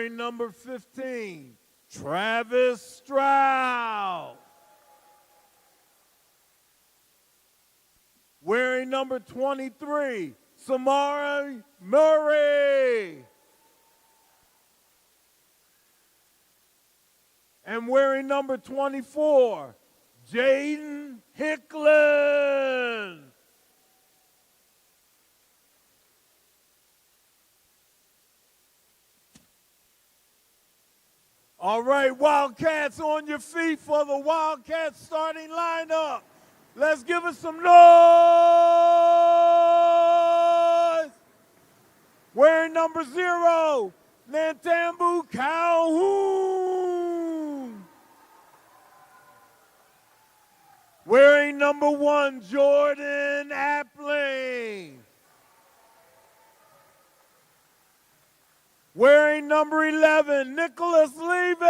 Wearing number 15, Travis Stroud. Wearing number 23, Samara Murray. And wearing number 24, Jaden Hicklin. All right, Wildcats, on your feet for the Wildcats starting lineup. Let's give it some noise. Wearing number 0, Nantambu Calhoun. Wearing number 1, Jordan Appling. Wearing number 11, Nicholas Levy.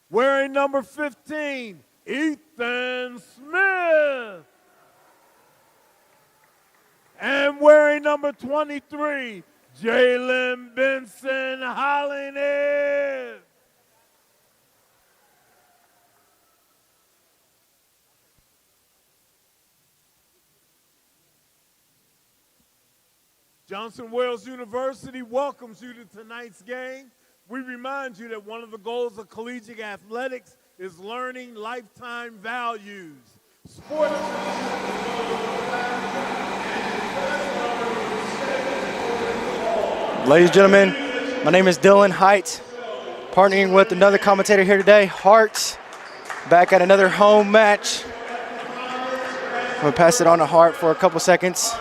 Wearing number 15, Ethan Smith. And wearing number 23, Jalen Benson Hollinghead. Johnson Wales University welcomes you to tonight's game. We remind you that one of the goals of collegiate athletics is learning lifetime values. Sports. Ladies and gentlemen, my name is Dylan Height, partnering with another commentator here today, Hart, back at another home match. I'm going to pass it on to Hart for a couple seconds.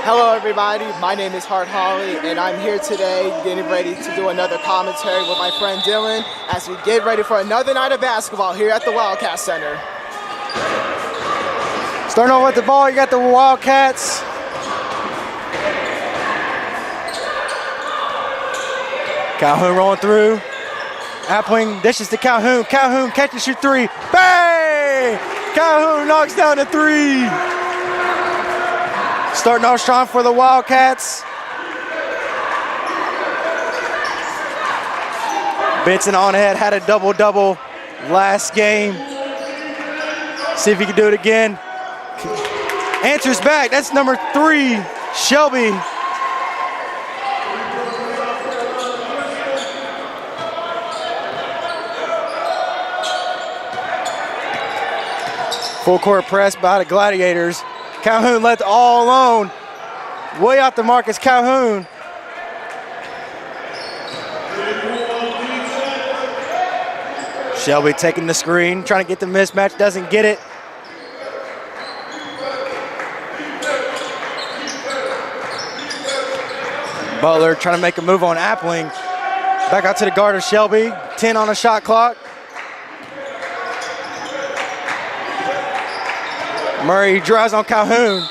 Hello everybody, my name is Hart Holly and I'm here today getting ready to do another commentary with my friend Dylan as we get ready for another night of basketball here at the Wildcat Center. Starting off with the ball, you got the Wildcats. Calhoun rolling through. Appling dishes to Calhoun. Calhoun catches your 3. Bang! Calhoun knocks down the 3. Starting off strong for the Wildcats. Benson on ahead, had a double-double last game. See if he can do it again. Answers back, that's number 3, Shelby. Full court press by the Gladiators. Calhoun left all alone. Way out the mark is Calhoun. Shelby taking the screen, trying to get the mismatch, doesn't get it. Butler trying to make a move on Appling. Back out to the guard of Shelby. 10 on the shot clock. Murray drives on Calhoun.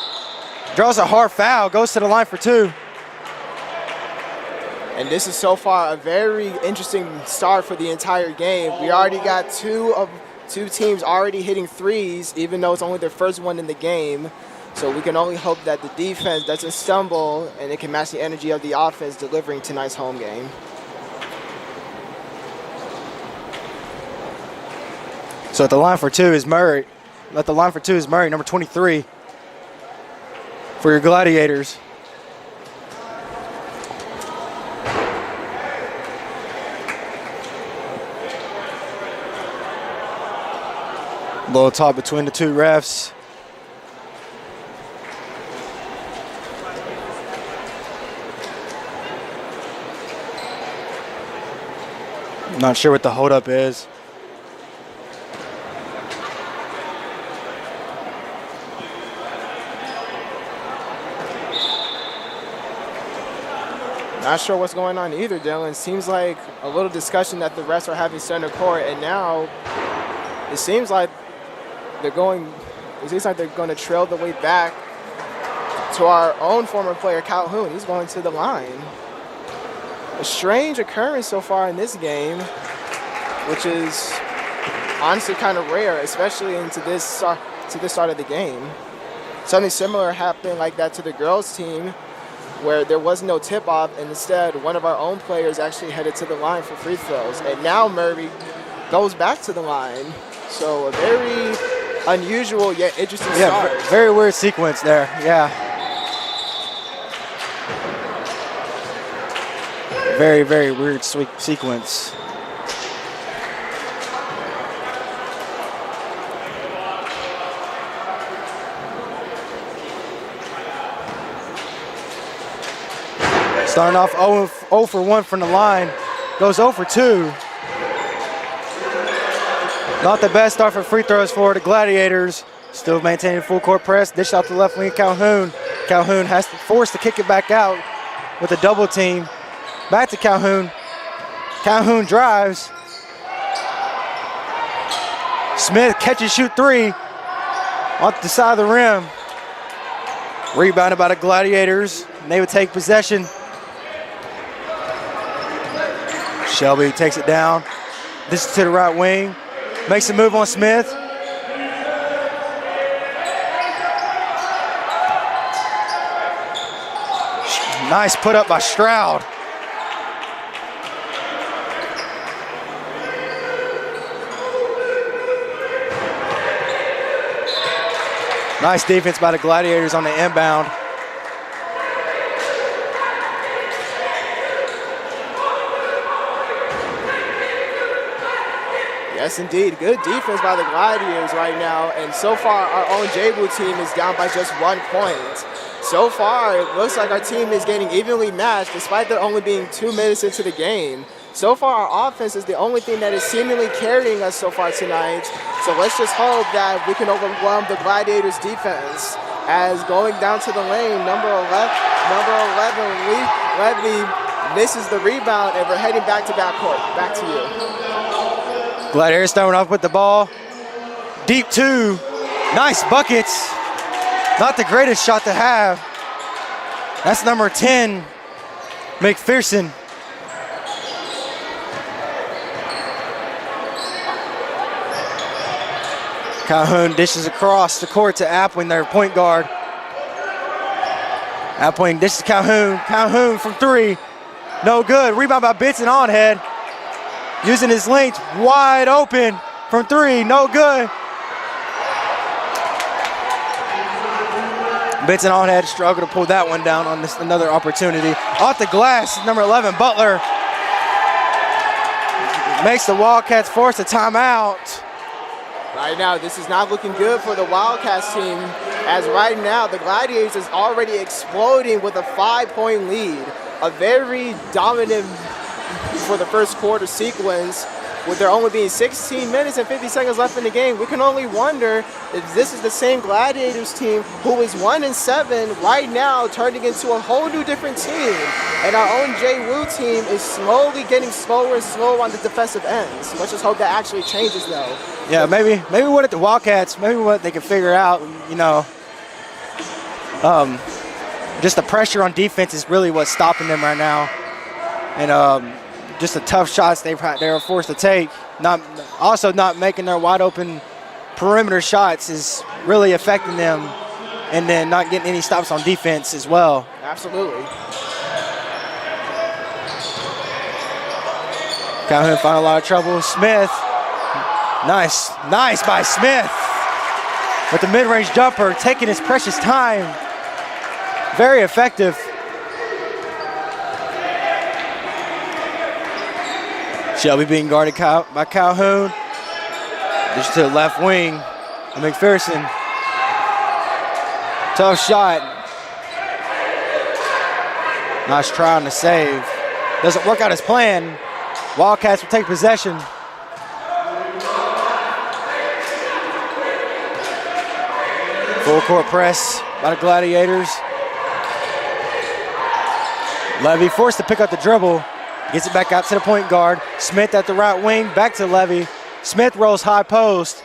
Draws a hard foul, goes to the line for 2. And this is so far a very interesting start for the entire game. We already got two teams already hitting threes, even though it's only their first one in the game. So we can only hope that the defense doesn't stumble and it can match the energy of the offense delivering tonight's home game. So at the line for 2 is Murray. At the line for 2 is Murray, number 23 for your Gladiators. Little talk between the 2 refs. Not sure what the holdup is. Not sure what's going on either, Dylan. Seems like a little discussion that the refs are having center court, and now it seems like they're going to trail the way back to our own former player, Calhoun. He's going to the line. A strange occurrence so far in this game, which is honestly kind of rare, especially into this start of the game. something similar happened like that to the girls' team, where there was no tip-off, and instead one of our own players actually headed to the line for free throws. And now Murray goes back to the line. So a very unusual yet interesting start. Yeah, very weird sequence there, yeah. Very, very weird sequence. Starting off 0 for 1 from the line, goes 0 for 2. Not the best start for free throws for the Gladiators. Still maintaining full court press, dish out to left wing Calhoun. Calhoun has to force to kick it back out with a double team. Back to Calhoun. Calhoun drives. Smith catches shoot 3 off the side of the rim. Rebounded by the Gladiators, and they would take possession. Shelby takes it down. This is to the right wing. Makes a move on Smith. Nice put up by Stroud. Nice defense by the Gladiators on the inbound. Yes, indeed. Good defense by the Gladiators right now. And so far, our own JWU team is down by just 1 point. So far, it looks like our team is getting evenly matched despite there only being 2 minutes into the game. So far, our offense is the only thing that is seemingly carrying us so far tonight. So let's just hope that we can overwhelm the Gladiators' defense. As going down to the lane, number 11, Levy misses the rebound, and we're heading back to backcourt. Back to you. Gladiators starting off with the ball. Deep 2. Nice buckets. Not the greatest shot to have. That's number 10, McPherson. Calhoun dishes across the court to Appling, their point guard. Appling dishes to Calhoun. Calhoun from 3. No good. Rebound by Benson Onhead. Using his length, wide open from 3. No good. Benson Onhead struggled to pull that one down on this another opportunity. Off the glass, number 11, Butler. Makes the Wildcats force a timeout. Right now, this is not looking good for the Wildcats team, as right now the Gladiators is already exploding with a 5-point lead. A very dominant for the first quarter sequence, with there only being 16 minutes and 50 seconds left in the game. We can only wonder if this is the same Gladiators team who is 1-7 right now, turning into a whole new different team. And our own JWU team is slowly getting slower and slower on the defensive ends. Let's just hope that actually changes though. Yeah, maybe what the Wildcats, maybe what they can figure out, you know, just the pressure on defense is really what's stopping them right now. And just the tough shots they were forced to take, not making their wide open perimeter shots is really affecting them, and then not getting any stops on defense as well. Absolutely. Calhoun found a lot of trouble. Smith, nice by Smith with the mid-range jumper, taking his precious time. Very effective. Shelby being guarded by Calhoun. Just to the left wing, McPherson. Tough shot. Nice try on the save. Doesn't work out as planned. Wildcats will take possession. Full court press by the Gladiators. Levy forced to pick up the dribble. Gets it back out to the point guard. Smith at the right wing, back to Levy. Smith rolls high post.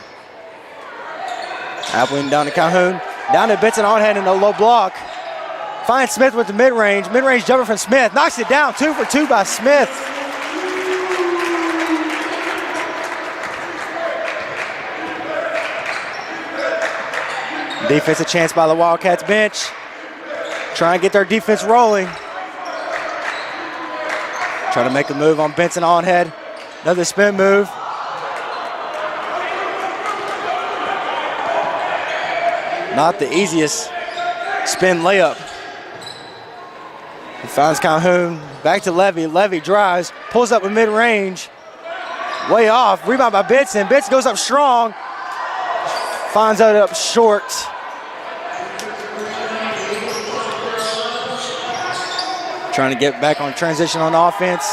Appling down to Calhoun. Down to Benson Onhead in the low block. Finds Smith with the mid-range. Mid-range jumper from Smith. Knocks it down, 2 for 2 by Smith. Defensive chance by the Wildcats bench. Trying to get their defense rolling. Trying to make a move on Benson Onhead. Another spin move. Not the easiest spin layup. He finds Calhoun. Back to Levy. Levy drives. Pulls up a mid-range. Way off. Rebound by Benson. Benson goes up strong. Finds it up short. Trying to get back on transition on offense.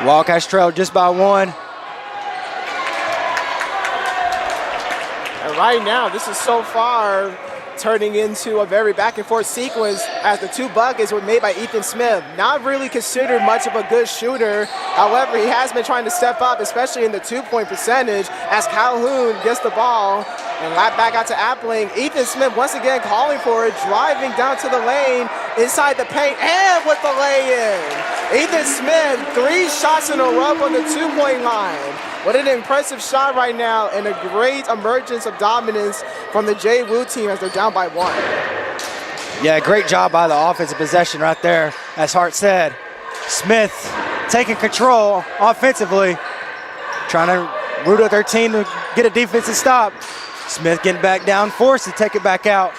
Wildcats trail just by 1. And right now, this is so far turning into a very back and forth sequence as the 2 buckets were made by Ethan Smith. Not really considered much of a good shooter. However, he has been trying to step up, especially in the 2-point percentage, as Calhoun gets the ball and lap back out to Appling. Ethan Smith once again calling for it, driving down to the lane, inside the paint, and with the lay-in. Ethan Smith, 3 shots in a row on the 2-point line. What an impressive shot right now, and a great emergence of dominance from the JWU team as they're down by 1. Yeah, great job by the offensive possession right there. As Hart said, Smith taking control offensively, trying to root out their team to get a defensive stop. Smith getting back down, forced to take it back out.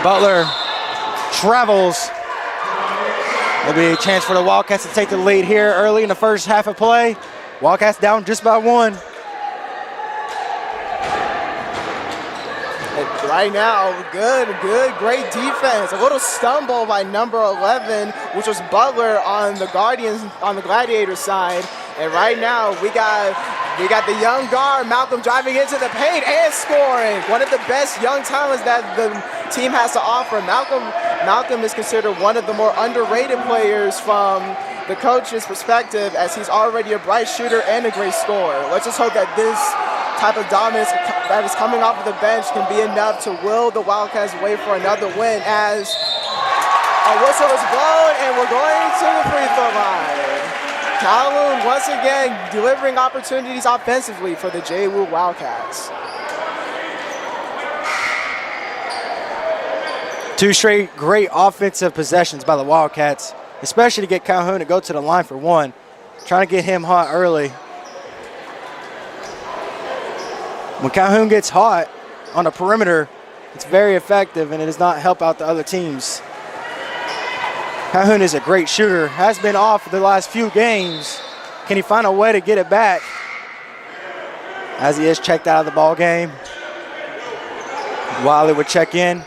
Butler travels. There'll be a chance for the Wildcats to take the lead here early in the first half of play. Wildcats down just by 1. And right now, great defense. A little stumble by number 11, which was Butler on the Guardians, on the Gladiator side. And right now, we got the young guard, Malcolm, driving into the paint and scoring. One of the best young talents that the team has to offer. Malcolm is considered one of the more underrated players from the coach's perspective, as he's already a bright shooter and a great scorer. Let's just hope that this type of dominance that is coming off of the bench can be enough to will the Wildcats away for another win, as a whistle is blown and we're going to the free throw line. Calhoun once again delivering opportunities offensively for the JWU Wildcats. 2 straight great offensive possessions by the Wildcats, especially to get Calhoun to go to the line for 1. Trying to get him hot early. When Calhoun gets hot on the perimeter, it's very effective and it does not help out the other teams. Calhoun is a great shooter, has been off the last few games. Can he find a way to get it back? As he is checked out of the ball game. Wiley would check in.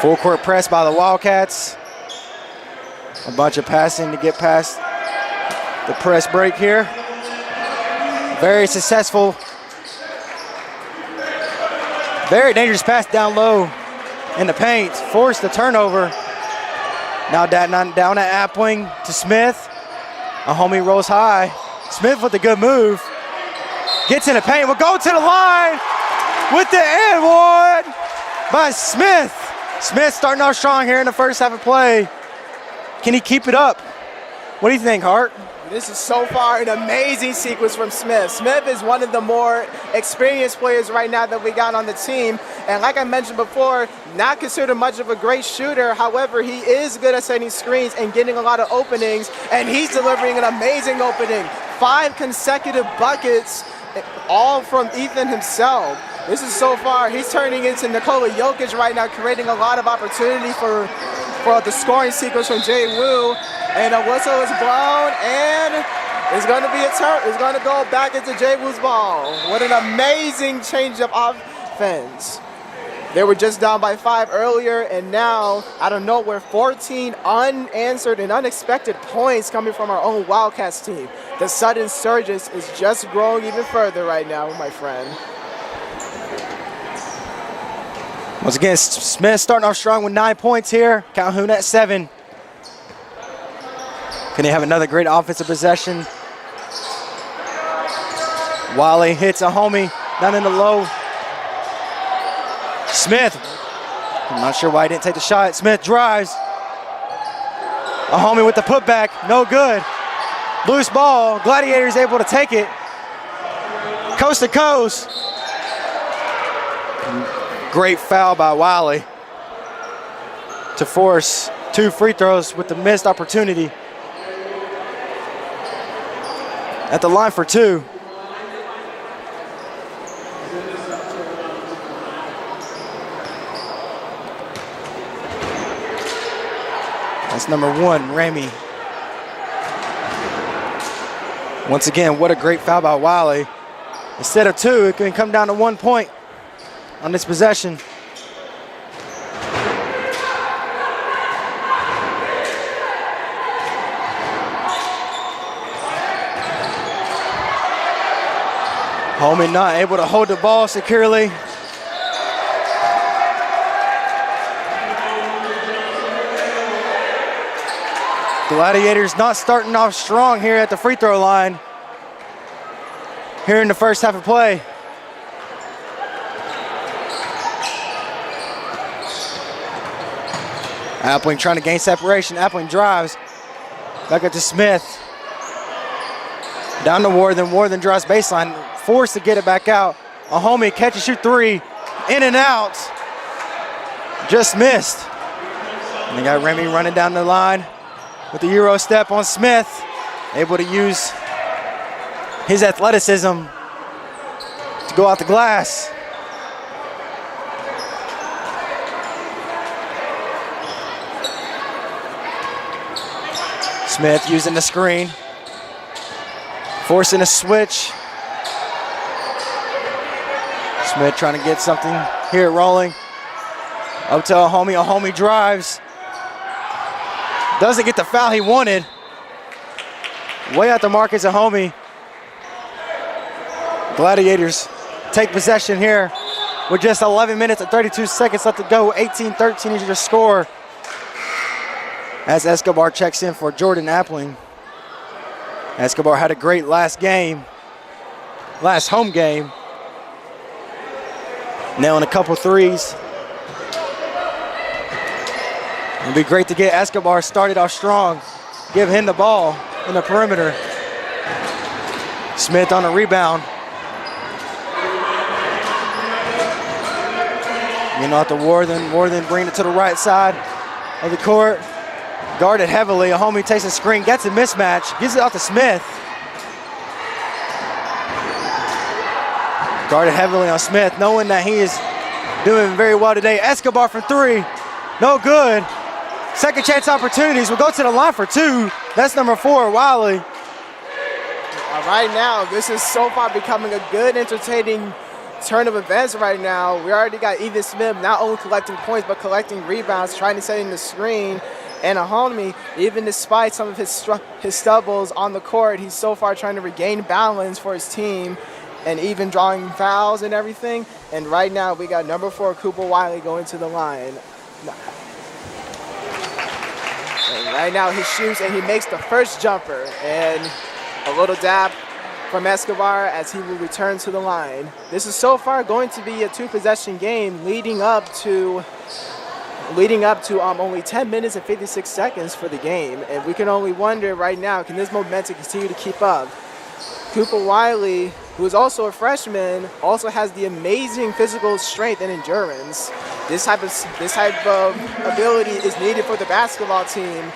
Full court press by the Wildcats. A bunch of passing to get past the press break here. Very successful. Very dangerous pass down low in the paint. Forced the turnover. Now down at Appling to Smith. A homie rolls high. Smith with a good move. Gets in the paint. Will go to the line with the and one by Smith. Smith starting off strong here in the first half of play. Can he keep it up? What do you think, Hart? This is so far an amazing sequence from Smith. Smith is one of the more experienced players right now that we got on the team. And like I mentioned before, not considered much of a great shooter. However, he is good at setting screens and getting a lot of openings. And he's delivering an amazing opening. 5 consecutive buckets, all from Ethan himself. This is so far, he's turning into Nikola Jokic right now, creating a lot of opportunity for the scoring sequence from JWU. And a whistle is blown, and it's going to be a turn. It's going to go back into JWU's ball. What an amazing change of offense. They were just down by 5 earlier, and now, out of nowhere, 14 unanswered and unexpected points coming from our own Wildcats team. The sudden surges is just growing even further right now, my friend. Once again, Smith starting off strong with 9 points here. Calhoun at 7. Can he have another great offensive possession? Wiley hits a homie down in the low. Smith, I'm not sure why he didn't take the shot. Smith drives. A homie with the putback, no good. Loose ball. Gladiators able to take it. Coast to coast. Great foul by Wiley to force 2 free throws with the missed opportunity. At the line for 2. That's number 1, Remy. Once again, what a great foul by Wiley. Instead of 2, it can come down to 1 point on this possession. Holman not able to hold the ball securely. Gladiators not starting off strong here at the free throw line here in the first half of play. Appling trying to gain separation. Appling drives. Back up to Smith. Down to Warden. Warden drives baseline. Forced to get it back out. A homie catch and shoot 3. In and out. Just missed. And they got Remy running down the line with the Euro step on Smith. Able to use his athleticism to go out the glass. Smith using the screen. Forcing a switch. Smith trying to get something here rolling. Up to a homie drives. Doesn't get the foul he wanted. Way out the mark is a homie. Gladiators take possession here with just 11 minutes and 32 seconds left to go. 18-13 is your score. As Escobar checks in for Jordan Appling. Escobar had a great last home game. Nailing a couple threes. It'd be great to get Escobar started off strong. Give him the ball in the perimeter. Smith on a rebound. Out to Warden. Warden bringing it to the right side of the court. Guarded heavily. A homie takes a screen, gets a mismatch, gives it out to Smith. Guarded heavily on Smith, knowing that he is doing very well today. Escobar for 3. No good. Second chance opportunities. We'll go to the line for 2. That's number 4, Wiley. Right now, this is so far becoming a good, entertaining turn of events right now. We already got Ethan Smith not only collecting points, but collecting rebounds, trying to set in the screen. And a homie, even despite some of his stumbles on the court, he's so far trying to regain balance for his team and even drawing fouls and everything. And right now, we got number 4, Cooper Wiley, going to the line. And right now, he shoots and he makes the first jumper. And a little dab from Escobar as he will return to the line. This is so far going to be a 2-possession game leading up to only 10 minutes and 56 seconds for the game. And we can only wonder right now, can this momentum continue to keep up? Cooper Wiley, who is also a freshman, also has the amazing physical strength and endurance. This type of ability is needed for the basketball team.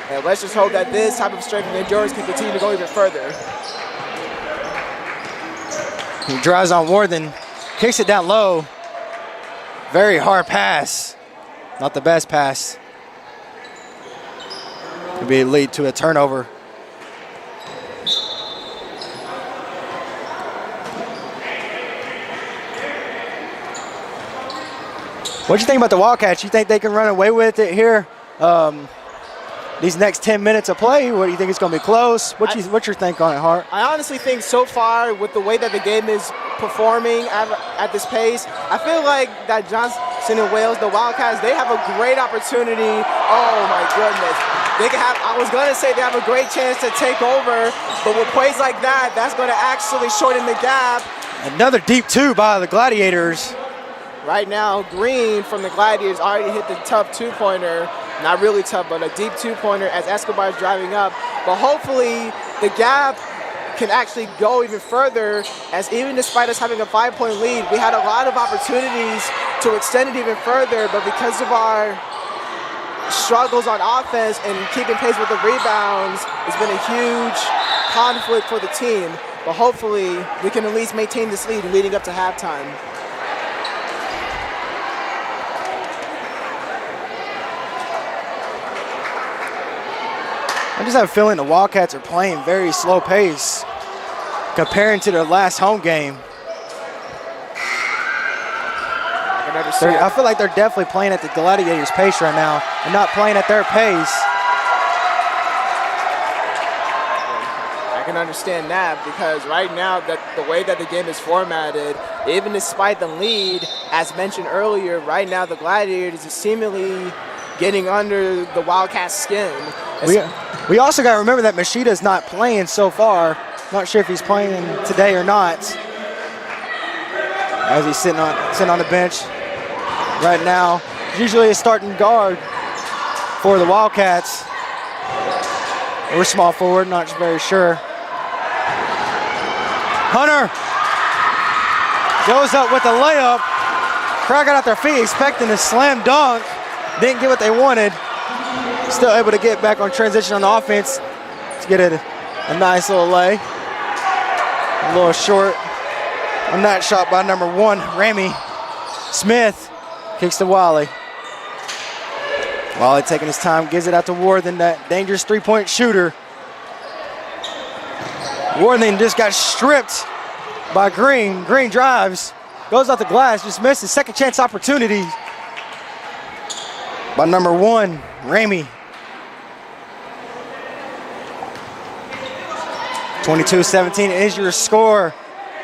And let's just hope that this type of strength and endurance can continue to go even further. He drives on Warden, kicks it down low. Very hard pass. Not the best pass. Could be lead to a turnover. What do you think about the Wildcats? You think they can run away with it here? These next 10 minutes of play, what do you think it's going to be close? What's your think on it, Hart? I honestly think so far with the way that the game is performing at this pace, I feel like that Johnson and Wales, the Wildcats, they have a great opportunity. Oh my goodness. I was going to say they have a great chance to take over, but with plays like that, that's going to actually shorten the gap. Another deep 2 by the Gladiators. Right now, Green from the Gladiators already hit the tough 2-pointer. Not really tough, but a deep 2-pointer as Escobar is driving up. But hopefully, the gap can actually go even further, as even despite us having a 5-point lead, we had a lot of opportunities to extend it even further, but because of our struggles on offense and keeping pace with the rebounds, it's been a huge conflict for the team. But hopefully, we can at least maintain this lead leading up to halftime. I just have a feeling the Wildcats are playing very slow pace comparing to their last home game. I feel like they're definitely playing at the Gladiators' pace right now and not playing at their pace. I can understand that, because right now, that the way that the game is formatted, even despite the lead, as mentioned earlier, right now the Gladiators is seemingly getting under the Wildcats' skin. We also got to remember that Mashida's not playing so far. Not sure if he's playing today or not, as he's sitting on the bench right now. Usually a starting guard for the Wildcats, or small forward, not very sure. Hunter goes up with a layup. Crowd got out their feet expecting a slam dunk. Didn't get what they wanted. Still able to get back on transition on the offense to get a nice little lay. A little short on that shot by number 1, Remy. Smith kicks to Wally. Wally taking his time, gives it out to Worthen, that dangerous three-point shooter. Worthen just got stripped by Green. Green drives, goes off the glass, just misses. Second chance opportunity by number 1, Remy. 22-17 is your score.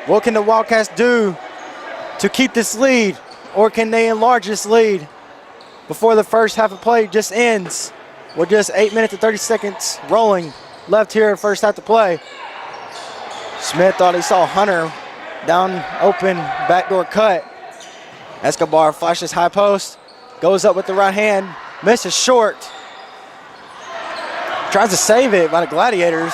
What can the Wildcats do to keep this lead, or can they enlarge this lead before the first half of play just ends with just 8 minutes and 30 seconds rolling left here, first half to play? Smith thought he saw Hunter down open, backdoor cut. Escobar flashes high post, goes up with the right hand, misses short. Tries to save it by the Gladiators.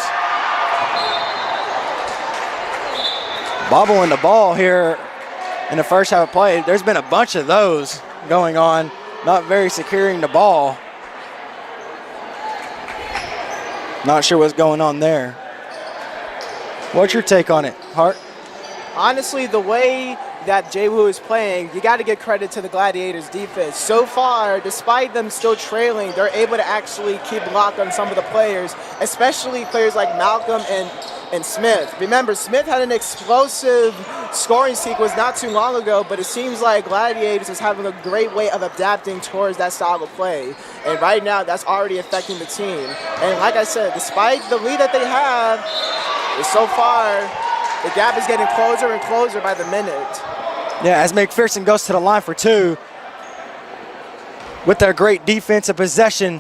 Bobbling the ball here in the first half of play. There's been a bunch of those going on, not very securing the ball. Not sure what's going on there. What's your take on it, Hart? Honestly, the way that JWU is playing, you got to give credit to the Gladiators' defense. So far, despite them still trailing, they're able to actually keep lock on some of the players, especially players like Malcolm and Smith. Remember, Smith had an explosive scoring sequence not too long ago, but it seems like Gladiators is having a great way of adapting towards that style of play. And right now, that's already affecting the team. And like I said, despite the lead that they have, so far, the gap is getting closer and closer by the minute. Yeah, as McPherson goes to the line for 2 with their great defensive possession.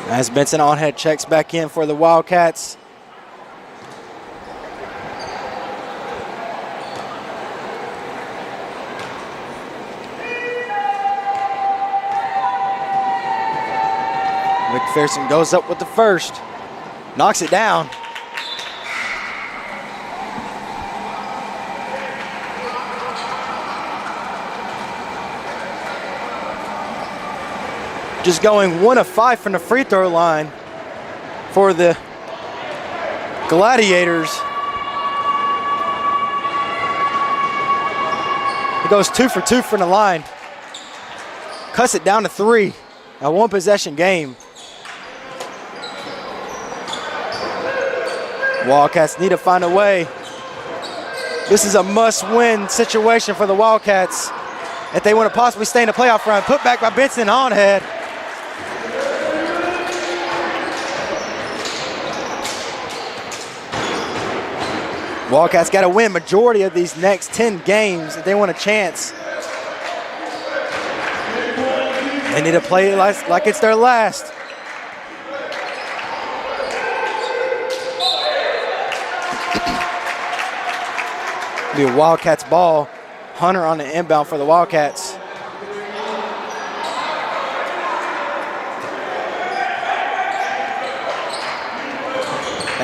As Benson Allhead checks back in for the Wildcats. McPherson goes up with the first, knocks it down. Just going 1 of 5 from the free throw line for the Gladiators. He goes 2 for 2 from the line. Cuts it down to 3. A 1 possession game. Wildcats need to find a way. This is a must-win situation for the Wildcats if they want to possibly stay in the playoff run. Put back by Benson Allhead. Wildcats got to win majority of these next 10 games if they want a chance. They need to play it like it's their last. Be a Wildcats ball. Hunter on the inbound for the Wildcats.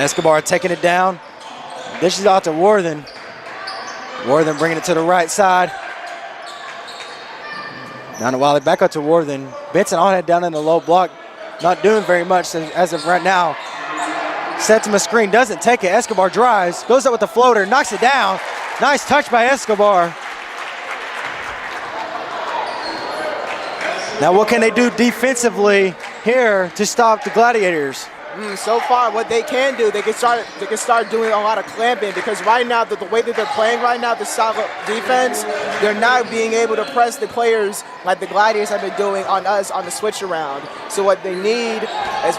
Escobar taking it down. Dishes out to Worthen. Worthen bringing it to the right side. Down to Wiley, back up to Worthen. Benson all had down in the low block. Not doing very much as of right now. Sets him a screen, doesn't take it. Escobar drives, goes up with the floater, knocks it down. Nice touch by Escobar. Now what can they do defensively here to stop the Gladiators? So far, what they can do, they can start doing a lot of clamping, because right now, the way that they're playing right now, the style of defense, they're not being able to press the players like the Gladiators have been doing on us on the switch around. So what they need is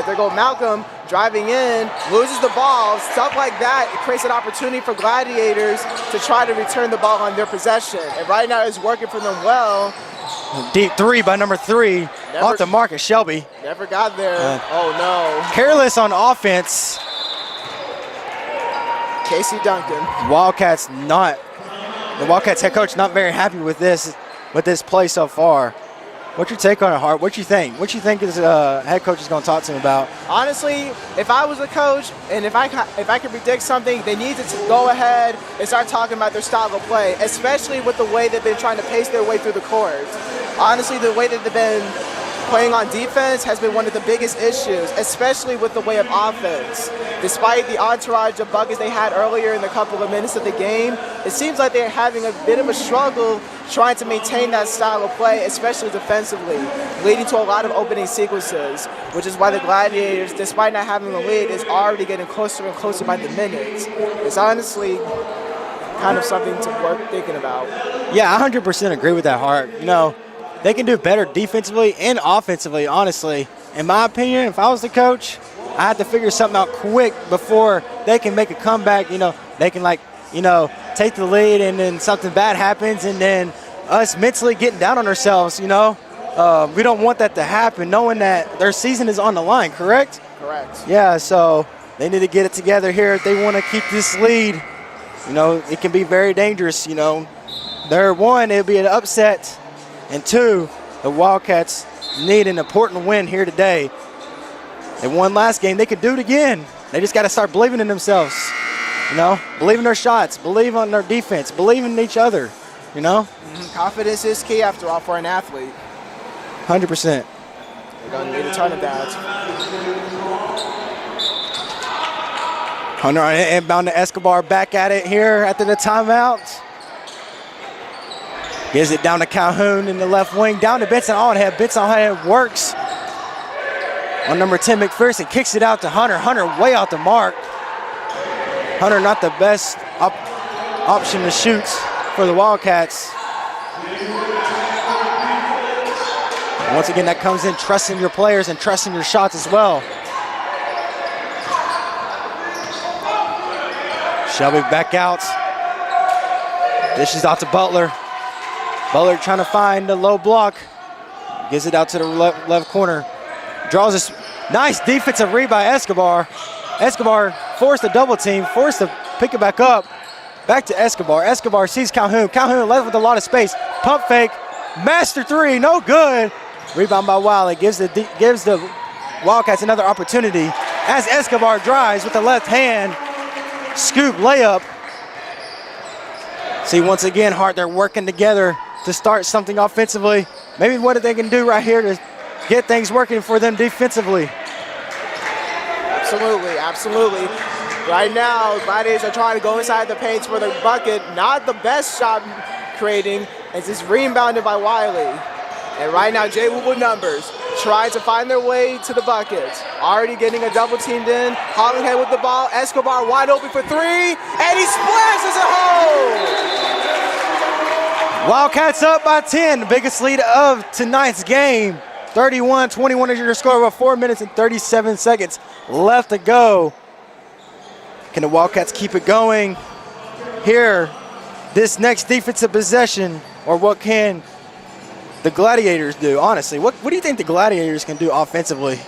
there go Malcolm driving in, loses the ball, stuff like that. It creates an opportunity for Gladiators to try to return the ball on their possession. And right now, it's working for them well. Deep three by number 3, off the mark is Shelby. Never got there. Oh no. Careless on offense. Casey Duncan. The Wildcats head coach not very happy with this play so far. What's your take on it, Hart? What you think? What you think his head coach is going to talk to him about? Honestly, if I was a coach and if I could predict something, they need to go ahead and start talking about their style of play, especially with the way they've been trying to pace their way through the court. Honestly, the way that they've been playing on defense has been one of the biggest issues, especially with the way of offense. Despite the entourage of buckets they had earlier in the couple of minutes of the game, it seems like they're having a bit of a struggle trying to maintain that style of play, especially defensively, leading to a lot of opening sequences, which is why the Gladiators, despite not having the lead, is already getting closer and closer by the minutes. It's honestly kind of something to worth thinking about. Yeah, I 100% agree with that, Hart. You know, they can do better defensively and offensively, honestly. In my opinion, if I was the coach, I had to figure something out quick before they can make a comeback. You know, they can, take the lead and then something bad happens and then us mentally getting down on ourselves, you know. We don't want that to happen, knowing that their season is on the line, correct? Correct. Yeah, so they need to get it together here if they want to keep this lead. You know, it can be very dangerous, you know. They're one, it'll be an upset. And 2, the Wildcats need an important win here today. They won last game. They could do it again. They just got to start believing in themselves, you know, believe in their shots, believe on their defense, believe in each other, you know. Confidence is key, after all, for an athlete. 100%. They're going to need a ton of that. Hunter on it, inbound to Escobar, back at it here after the timeout. Gives it down to Calhoun in the left wing, down to Benson Allenhead. Benson Allenhead works on number 10, McPherson, kicks it out to Hunter. Hunter way out the mark. Hunter not the best option to shoot for the Wildcats. Once again, that comes in trusting your players and trusting your shots as well. Shelby back out. Dishes out to Butler. Butler trying to find the low block. Gives it out to the left corner. Draws this nice defensive read by Escobar. Escobar forced a double team, forced to pick it back up. Back to Escobar. Escobar sees Calhoun. Calhoun left with a lot of space. Pump fake. Master 3, no good. Rebound by Wiley. Gives the Wildcats another opportunity as Escobar drives with the left hand. Scoop layup. See, once again, Hart, they're working together to start something offensively. Maybe what they can do right here to get things working for them defensively. Absolutely, absolutely. Right now, Gladiators are trying to go inside the paint for the bucket. Not the best shot creating. It's just rebounded by Wiley. And right now, JWU numbers trying to find their way to the bucket. Already getting a double teamed in. Hollinghead with the ball. Escobar wide open for 3. And he splashes it home. Wildcats up by 10, the biggest lead of tonight's game. 31-21 is your score with 4 minutes and 37 seconds left to go. Can the Wildcats keep it going here this next defensive possession, or what can the Gladiators do, honestly? What do you think the Gladiators can do offensively?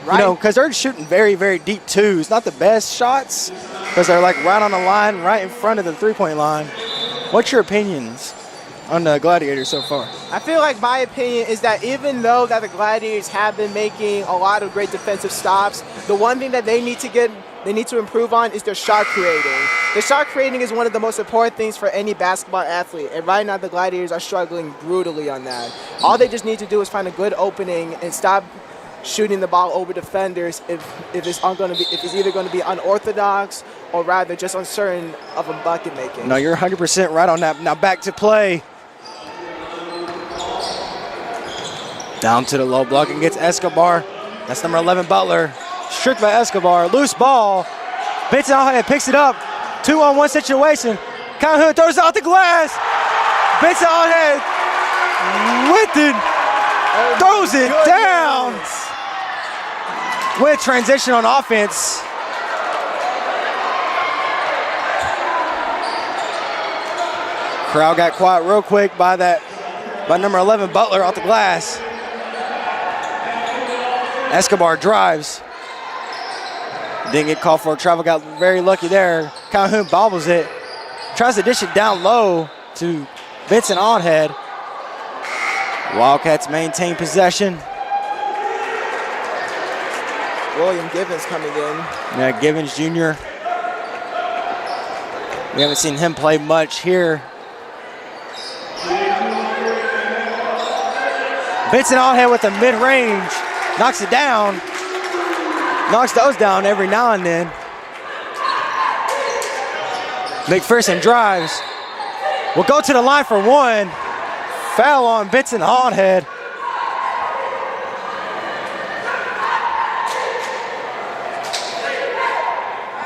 Right. You know, because they're shooting very, very deep twos. Not the best shots, because they're like right on the line, right in front of the three-point line. What's your opinions on the Gladiators so far? I feel like my opinion is that even though that the Gladiators have been making a lot of great defensive stops, the one thing that they need to get they need to improve on is their shot creating. The shot creating is one of the most important things for any basketball athlete, and right now the Gladiators are struggling brutally on that. All they just need to do is find a good opening and stop shooting the ball over defenders if it's either going to be unorthodox or rather just uncertain of a bucket making. No, you're 100% right on that. Now back to play. Down to the low block and gets Escobar. That's number 11, Butler. Stripped by Escobar. Loose ball. Benson Allhead picks it up. 2-on-1 situation. Calhoun throws it out the glass. Benson Allhead with it. Throws it down. With transition on offense. Crowd got quiet real quick by number 11 Butler off the glass. Escobar drives. Didn't get called for a travel, got very lucky there. Calhoun bobbles it. Tries to dish it down low to Vincent Allhead. Wildcats maintain possession. William Givens coming in. Yeah, Givens Jr. We haven't seen him play much here. Vincent Allhead with a mid-range. Knocks it down. Knocks those down every now and then. McPherson drives. Will go to the line for one. Foul on Vincent Allhead.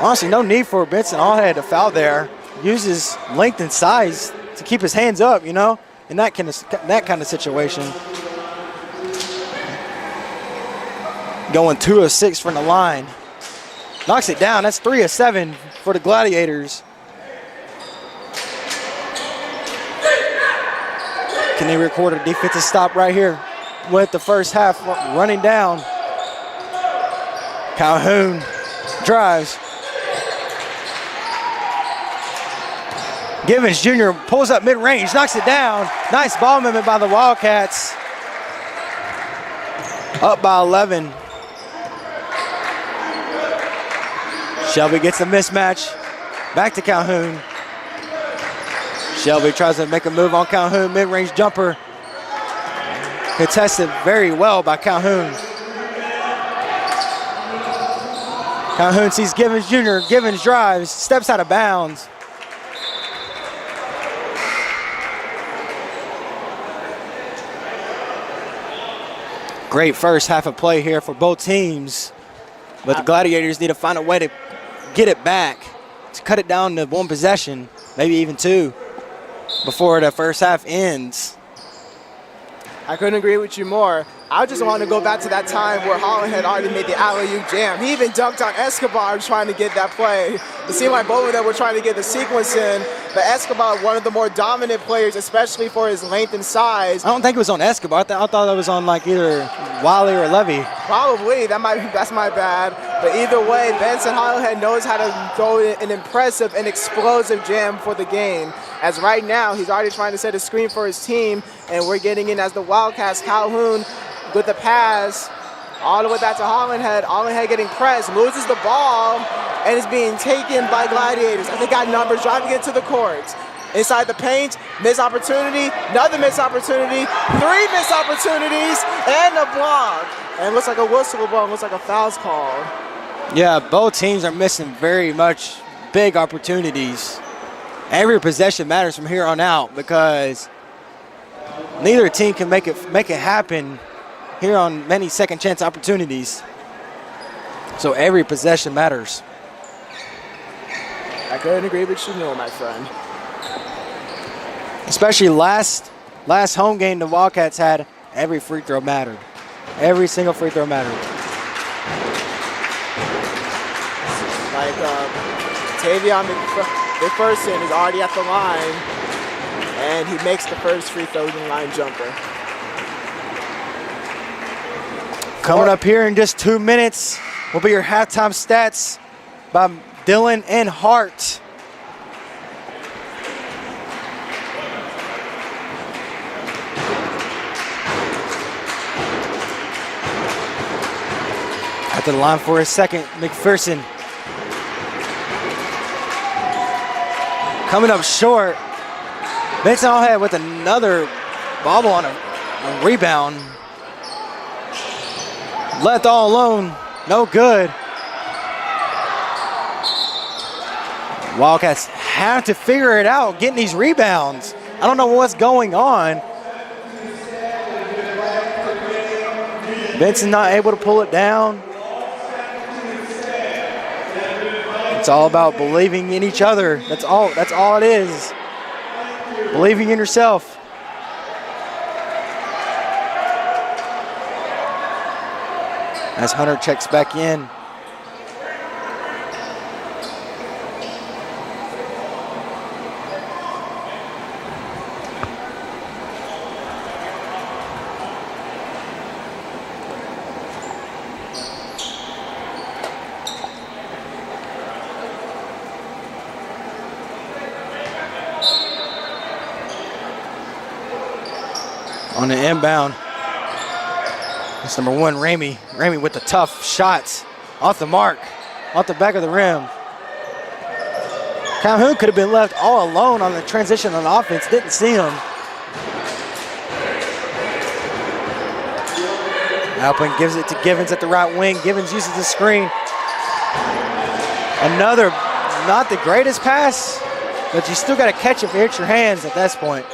Honestly, no need for Vincent Allhead to foul there. Uses length and size to keep his hands up, you know, in that kind of situation. Going 2 of 6 from the line. Knocks it down. That's 3 of 7 for the Gladiators. Can they record a defensive stop right here with the first half running down? Calhoun drives. Givens Jr. pulls up mid-range, knocks it down. Nice ball movement by the Wildcats. Up by 11. Shelby gets a mismatch. Back to Calhoun. Shelby tries to make a move on Calhoun. Mid-range jumper. Contested very well by Calhoun. Calhoun sees Givens Jr. Givens drives, steps out of bounds. Great first half of play here for both teams. But the Gladiators need to find a way to get it back, to cut it down to one possession, maybe even two, before the first half ends. I couldn't agree with you more. I just want to go back to that time where Holland had already made the alley-oop jam. He even dunked on Escobar trying to get that play. It seemed like both of them were trying to get the sequence in, but Escobar, one of the more dominant players, especially for his length and size. I don't think it was on Escobar. I thought that was on like either Wiley or Levy. Probably. That's my bad. But either way, Benson Hollowhead knows how to throw an impressive and explosive jam for the game. As right now, he's already trying to set a screen for his team, and we're getting in as the Wildcats. Calhoun with the pass all the way back to Hollandhead. Hollandhead getting pressed, loses the ball, and is being taken by Gladiators. They got numbers driving into the courts. Inside the paint, missed opportunity, another missed opportunity, 3 missed opportunities, and a block. And it looks like a whistle ball, looks like a foul's called. Yeah, both teams are missing very much big opportunities. Every possession matters from here on out because neither team can make it happen here on many second chance opportunities. So every possession matters. I couldn't agree with you more, my friend. Especially last home game the Wildcats had, every free throw mattered. Every single free throw mattered. Like Tavion McPherson is already at the line, and he makes the first free throw line jumper. Coming up here in just 2 minutes will be your halftime stats by Dylan and Hart. At the line for a second, McPherson coming up short. Benson Allhead with another bobble on a rebound. Left all alone, no good. Wildcats have to figure it out, getting these rebounds. I don't know what's going on. Benson not able to pull it down. It's all about believing in each other. That's all it is. Believing in yourself. As Hunter checks back in. On the inbound, it's number 1, Ramey. Ramey with the tough shots off the mark, off the back of the rim. Calhoun could have been left all alone on the transition on offense, didn't see him. Alpin gives it to Givens at the right wing. Givens uses the screen. Another, not the greatest pass, but you still got to catch it if it hits your hands at this point.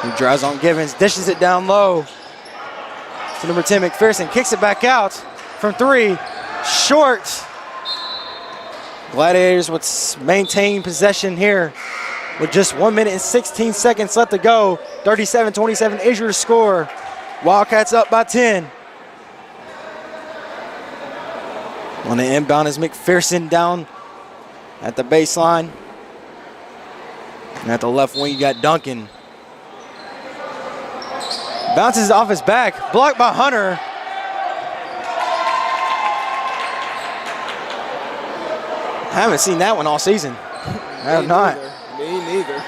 He drives on Givens, dishes it down low to number 10, McPherson. Kicks it back out from 3, short. Gladiators would maintain possession here with just 1 minute and 16 seconds left to go. 37-27 is your score. Wildcats up by 10. On the inbound is McPherson down at the baseline. And at the left wing, you got Duncan. Bounces off his back, blocked by Hunter. I haven't seen that one all season. I have not. Me neither.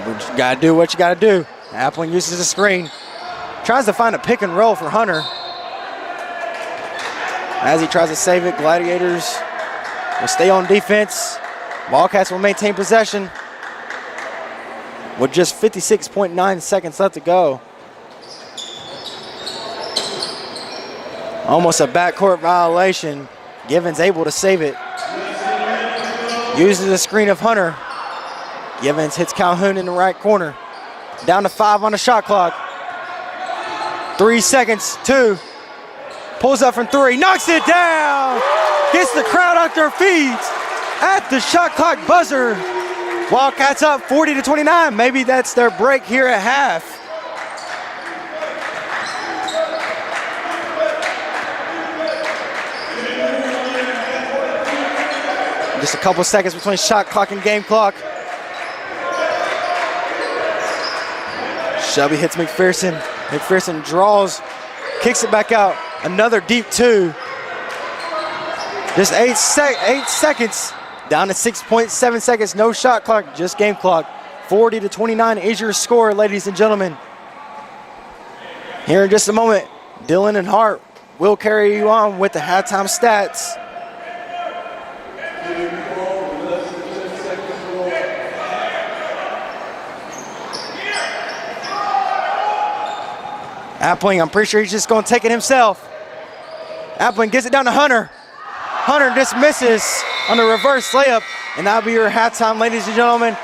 But you gotta do what you gotta do. Appling uses the screen. Tries to find a pick and roll for Hunter. As he tries to save it, Gladiators will stay on defense. Wildcats will maintain possession. With just 56.9 seconds left to go. Almost a backcourt violation. Givens able to save it. Uses the screen of Hunter. Givens hits Calhoun in the right corner. Down to 5 on the shot clock. 3 seconds, 2. Pulls up from 3, knocks it down. Gets the crowd off their feet at the shot clock buzzer. Wildcats up 40-29. Maybe that's their break here at half. Just a couple seconds between shot clock and game clock. Shelby hits McPherson. McPherson draws, kicks it back out. Another deep 2. Just 8 seconds. Down to 6.7 seconds, no shot clock, just game clock. 40-29 is your score, ladies and gentlemen. Here in just a moment, Dylan and Hart will carry you on with the halftime stats. Appling, I'm pretty sure he's just going to take it himself. Appling gets it down to Hunter. Hunter just misses on the reverse layup, and that'll be your halftime, ladies and gentlemen.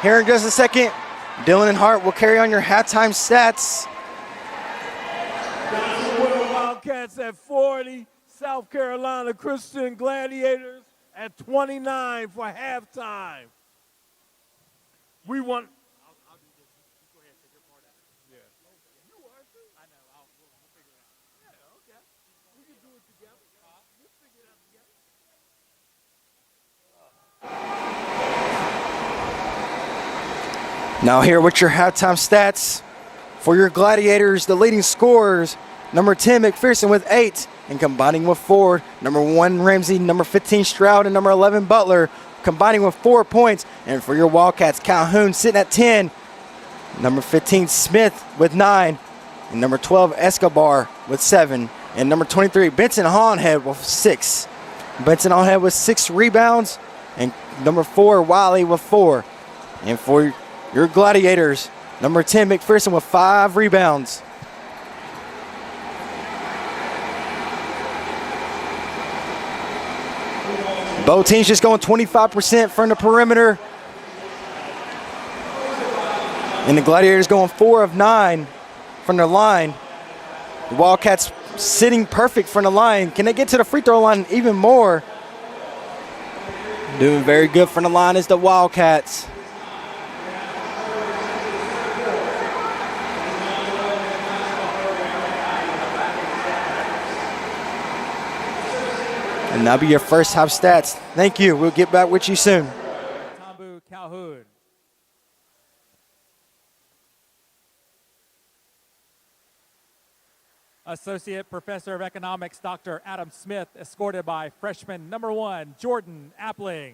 Here in just a second, Dylan and Hart will carry on your halftime stats. Wildcats at 40, South Carolina Christian Gladiators at 29 for halftime. We want. I'll do this. You go ahead and take your part out. Yeah. You are too. I know. We'll figure it out. Yeah. Okay. We can do it together. We'll figure it out together. Now here with your halftime stats for your Gladiators, the leading scorers, number 10 McPherson with 8 and combining with 4, number 1 Ramsey, number 15 Stroud, and number 11 Butler combining with 4 points. And for your Wildcats, Calhoun sitting at 10, number 15 Smith with 9, and number 12 Escobar with 7, and number 23 Benson Hollenhead with 6. Benson on head with 6 rebounds, and number 4, Wiley with 4. And for your Gladiators, number 10, McPherson with 5 rebounds. Both teams just going 25% from the perimeter. And the Gladiators going 4 of 9 from the line. The Wildcats sitting perfect from the line. Can they get to the free throw line even more? Doing very good from the line is the Wildcats. And that'll be your first half stats. Thank you. We'll get back with you soon. Tambu Calhoun. Associate Professor of Economics, Dr. Adam Smith, escorted by freshman number 1, Jordan Appling.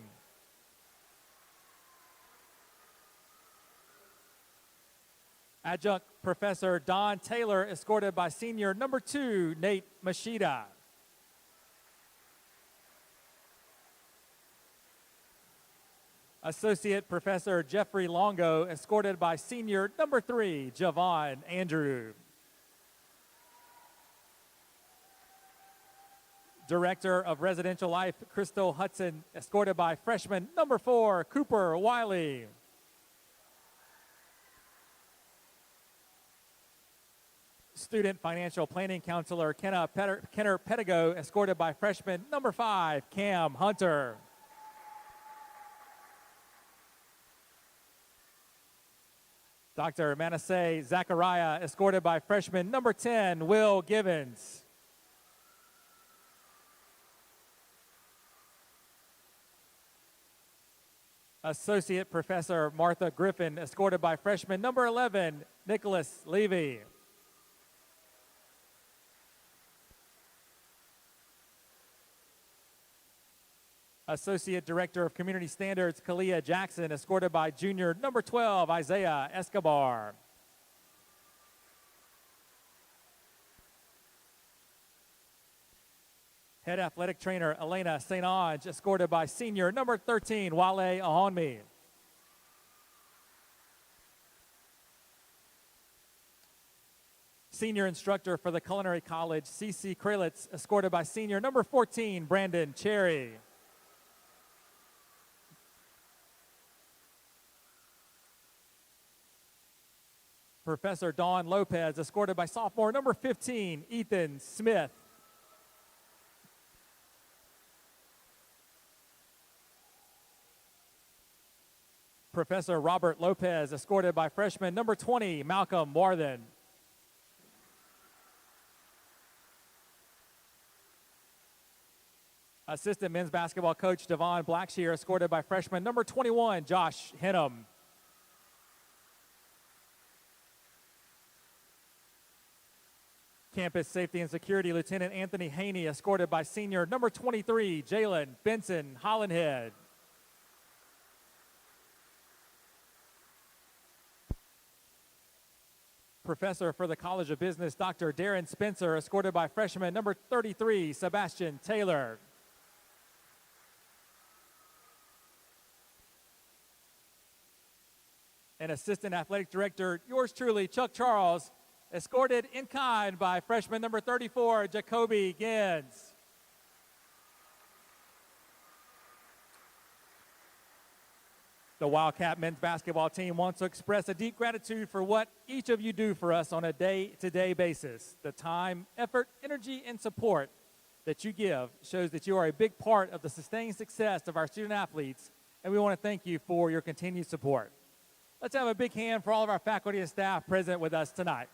Adjunct Professor Don Taylor, escorted by senior number 2, Nate Machida. Associate Professor Jeffrey Longo, escorted by senior number 3, Javon Andrew. Director of Residential Life, Crystal Hudson, escorted by freshman number 4, Cooper Wiley. Student Financial Planning Counselor, Kenner Pedigo, escorted by freshman number 5, Cam Hunter. Dr. Manasseh Zachariah, escorted by freshman number 10, Will Givens. Associate Professor Martha Griffin, escorted by freshman number 11, Nicholas Levy. Associate Director of Community Standards, Kalia Jackson, escorted by junior number 12, Isaiah Escobar. Head athletic trainer, Elena St. Ange, escorted by senior number 13, Wale Ahonmi. Senior instructor for the Culinary College, CC Kralitz, escorted by senior number 14, Brandon Cherry. Professor Dawn Lopez, escorted by sophomore number 15, Ethan Smith. Professor Robert Lopez, escorted by freshman number 20, Malcolm Warthen. Assistant men's basketball coach Devon Blackshear, escorted by freshman number 21, Josh Henham. Campus Safety and Security Lieutenant Anthony Haney, escorted by senior number 23, Jalen Benson Hollenhead. Professor for the College of Business, Dr. Darren Spencer, escorted by freshman number 33, Sebastian Taylor. And Assistant Athletic Director, yours truly, Chuck Charles, escorted in kind by freshman number 34, Jacoby Gins. The Wildcat men's basketball team wants to express a deep gratitude for what each of you do for us on a day-to-day basis. The time, effort, energy, and support that you give shows that you are a big part of the sustained success of our student athletes, and we want to thank you for your continued support. Let's have a big hand for all of our faculty and staff present with us tonight.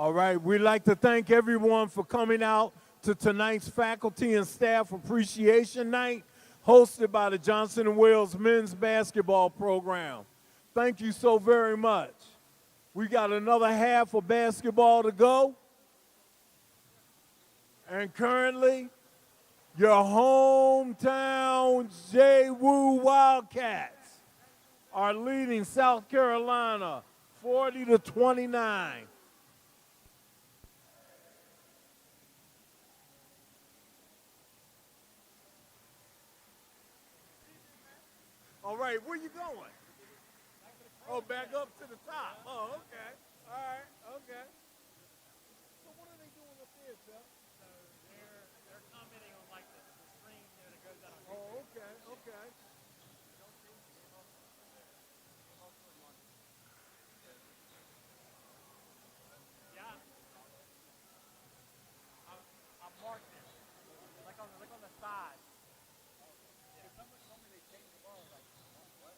All right, we'd like to thank everyone for coming out to tonight's Faculty and Staff Appreciation Night, hosted by the Johnson & Wales Men's Basketball Program. Thank you so very much. We got another half of basketball to go. And currently, your hometown JWU Wildcats are leading South Carolina 40-29. All right, where you going? Oh, back up to the top. Oh, okay. All right, okay. So what are they doing up there, Chuck? So they're commenting on like the screen that goes out. Oh, okay, okay. Yeah. I marked it. Like on the side. Someone told me they changed the ball. Like, what?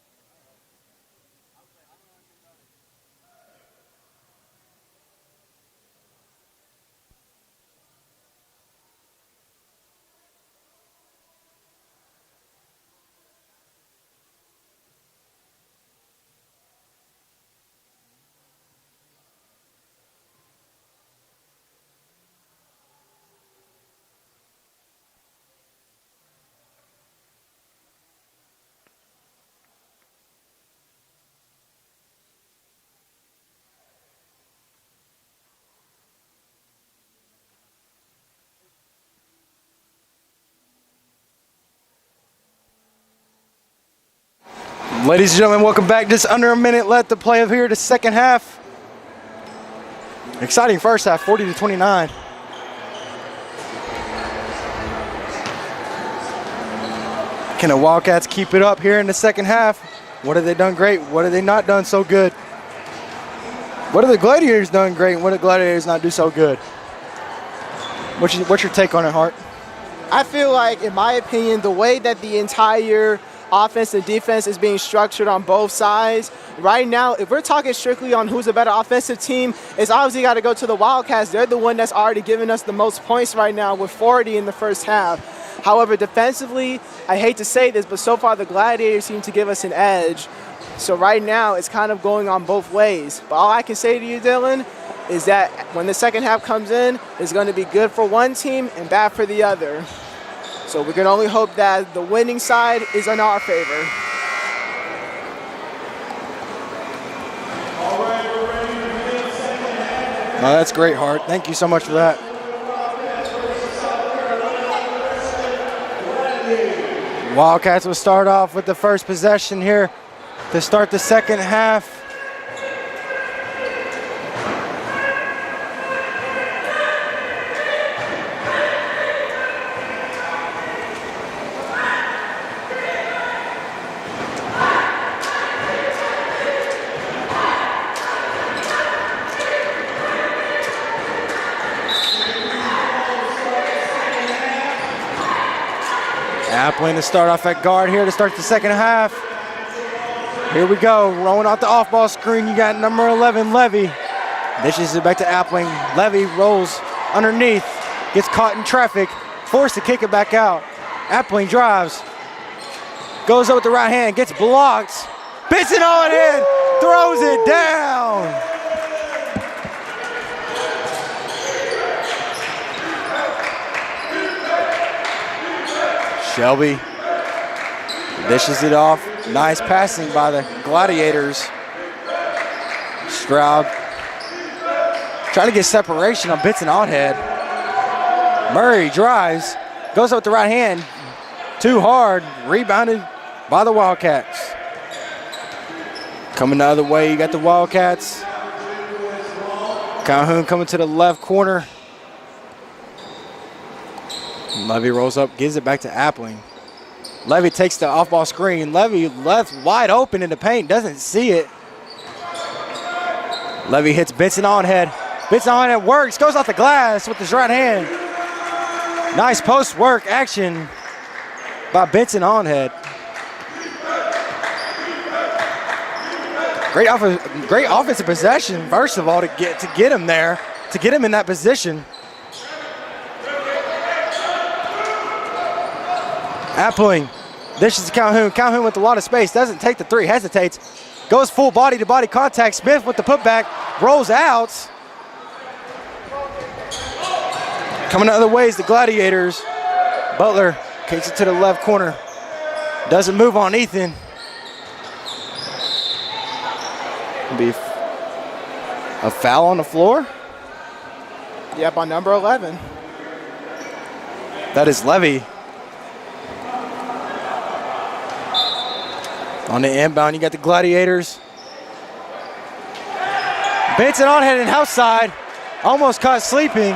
I was like, I don't even know. Ladies and gentlemen, welcome back. Just under a minute left to play of here the second half. Exciting first half, 40-29. Can the Wildcats keep it up here in the second half? What have they done great? What have they not done so good? What have the Gladiators done great? And what have the Gladiators not do so good? What's your take on it, Hart? I feel like, in my opinion, the way that the entire offense and defense is being structured on both sides. Right now, if we're talking strictly on who's a better offensive team, it's obviously got to go to the Wildcats. They're the one that's already giving us the most points right now with 40 in the first half. However, defensively, I hate to say this, but so far the Gladiators seem to give us an edge. So right now, it's kind of going on both ways. But all I can say to you, Dylan, is that when the second half comes in, it's going to be good for one team and bad for the other. So we can only hope that the winning side is in our favor. Oh, that's great, Hart. Thank you so much for that. Wildcats will start off with the first possession here to start the second half. Appling to start off at guard here to start the second half. Here we go, rolling out the off-ball screen. You got number 11, Levy. Dishes it back to Appling. Levy rolls underneath, gets caught in traffic, forced to kick it back out. Appling drives, goes up with the right hand, gets blocked, bits it on in, throws it down. Shelby dishes it off. Nice passing by the Gladiators. Stroud trying to get separation on Bitts and Oddhead. Murray drives, goes up with the right hand. Too hard, rebounded by the Wildcats. Coming the other way, you got the Wildcats. Calhoun coming to the left corner. Levy rolls up, gives it back to Appling. Levy takes the off-ball screen. Levy left wide open in the paint, doesn't see it. Levy hits Benson on head. Benson on head works, goes off the glass with his right hand. Nice post work action by Benson on head. Great offensive possession, first of all, to get him there, to get him in that position. Appling dishes to Calhoun. Calhoun with a lot of space, doesn't take the three, hesitates. Goes full body to body contact. Smith with the putback, rolls out. Coming the other way is the Gladiators. Butler kicks it to the left corner. Doesn't move on Ethan. Be a foul on the floor. Yep, on number 11. That is Levy. On the inbound, you got the Gladiators. Benson on heading outside. Almost caught sleeping.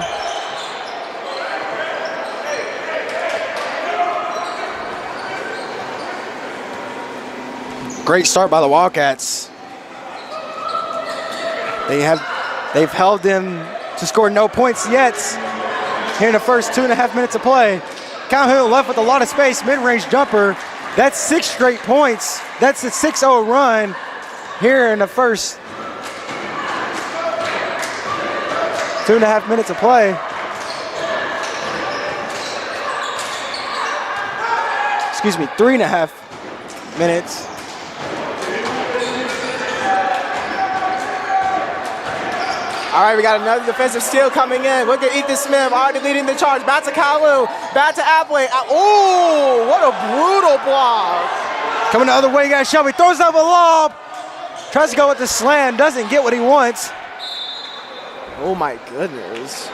Great start by the Wildcats. They've held them to score no points yet here in the first 2.5 minutes of play. Calhoun left with a lot of space, mid-range jumper. That's 6 straight points. That's a 6-0 run here in the first 2.5 minutes of play. Excuse me, 3.5 minutes. All right, we got another defensive steal coming in. Look at Ethan Smith already leading the charge. Back to Calhoun, back to Appling. Oh, what a brutal block. Coming the other way, you got Shelby, throws up a lob. Tries to go with the slam, doesn't get what he wants. Oh my goodness.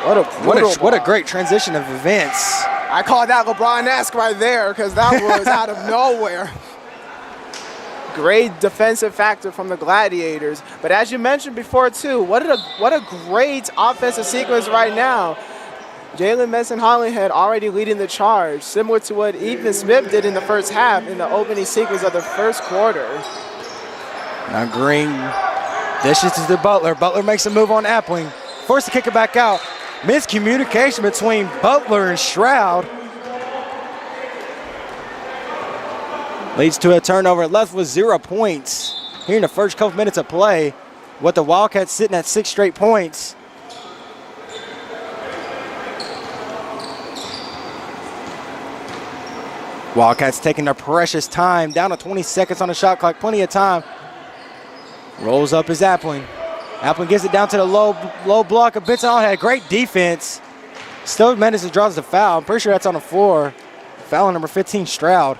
What a great transition of events. I call that LeBron-esque right there because that was out of nowhere. Great defensive factor from the Gladiators. But as you mentioned before too, what a great offensive sequence right now. Jalen Messon-Hollinhead already leading the charge, similar to what Ethan Smith did in the first half in the opening sequence of the first quarter. Now Green dishes to the Butler. Butler makes a move on Appling. Forced to kick it back out. Miscommunication between Butler and Stroud. Leads to a turnover, left with 0 points here in the first couple minutes of play. With the Wildcats sitting at 6 straight points. Wildcats taking their precious time, down to 20 seconds on the shot clock, plenty of time. Rolls up his Appling. Appling gets it down to the low block of Benson. Had great defense. Still manages to draw the foul. I'm pretty sure that's on the floor. Foul on number 15, Stroud.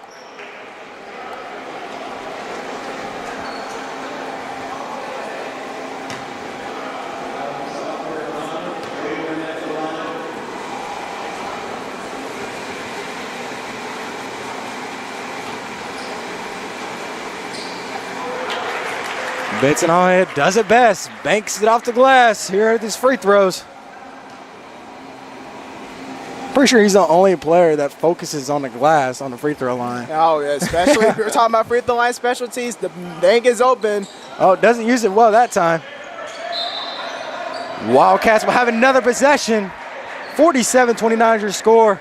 Benson on it, does it best, banks it off the glass here at these free throws. Pretty sure he's the only player that focuses on the glass on the free throw line. Oh, yeah, especially if you're talking about free throw line specialties, the bank is open. Oh, doesn't use it well that time. Wildcats will have another possession. 47-29 is your score.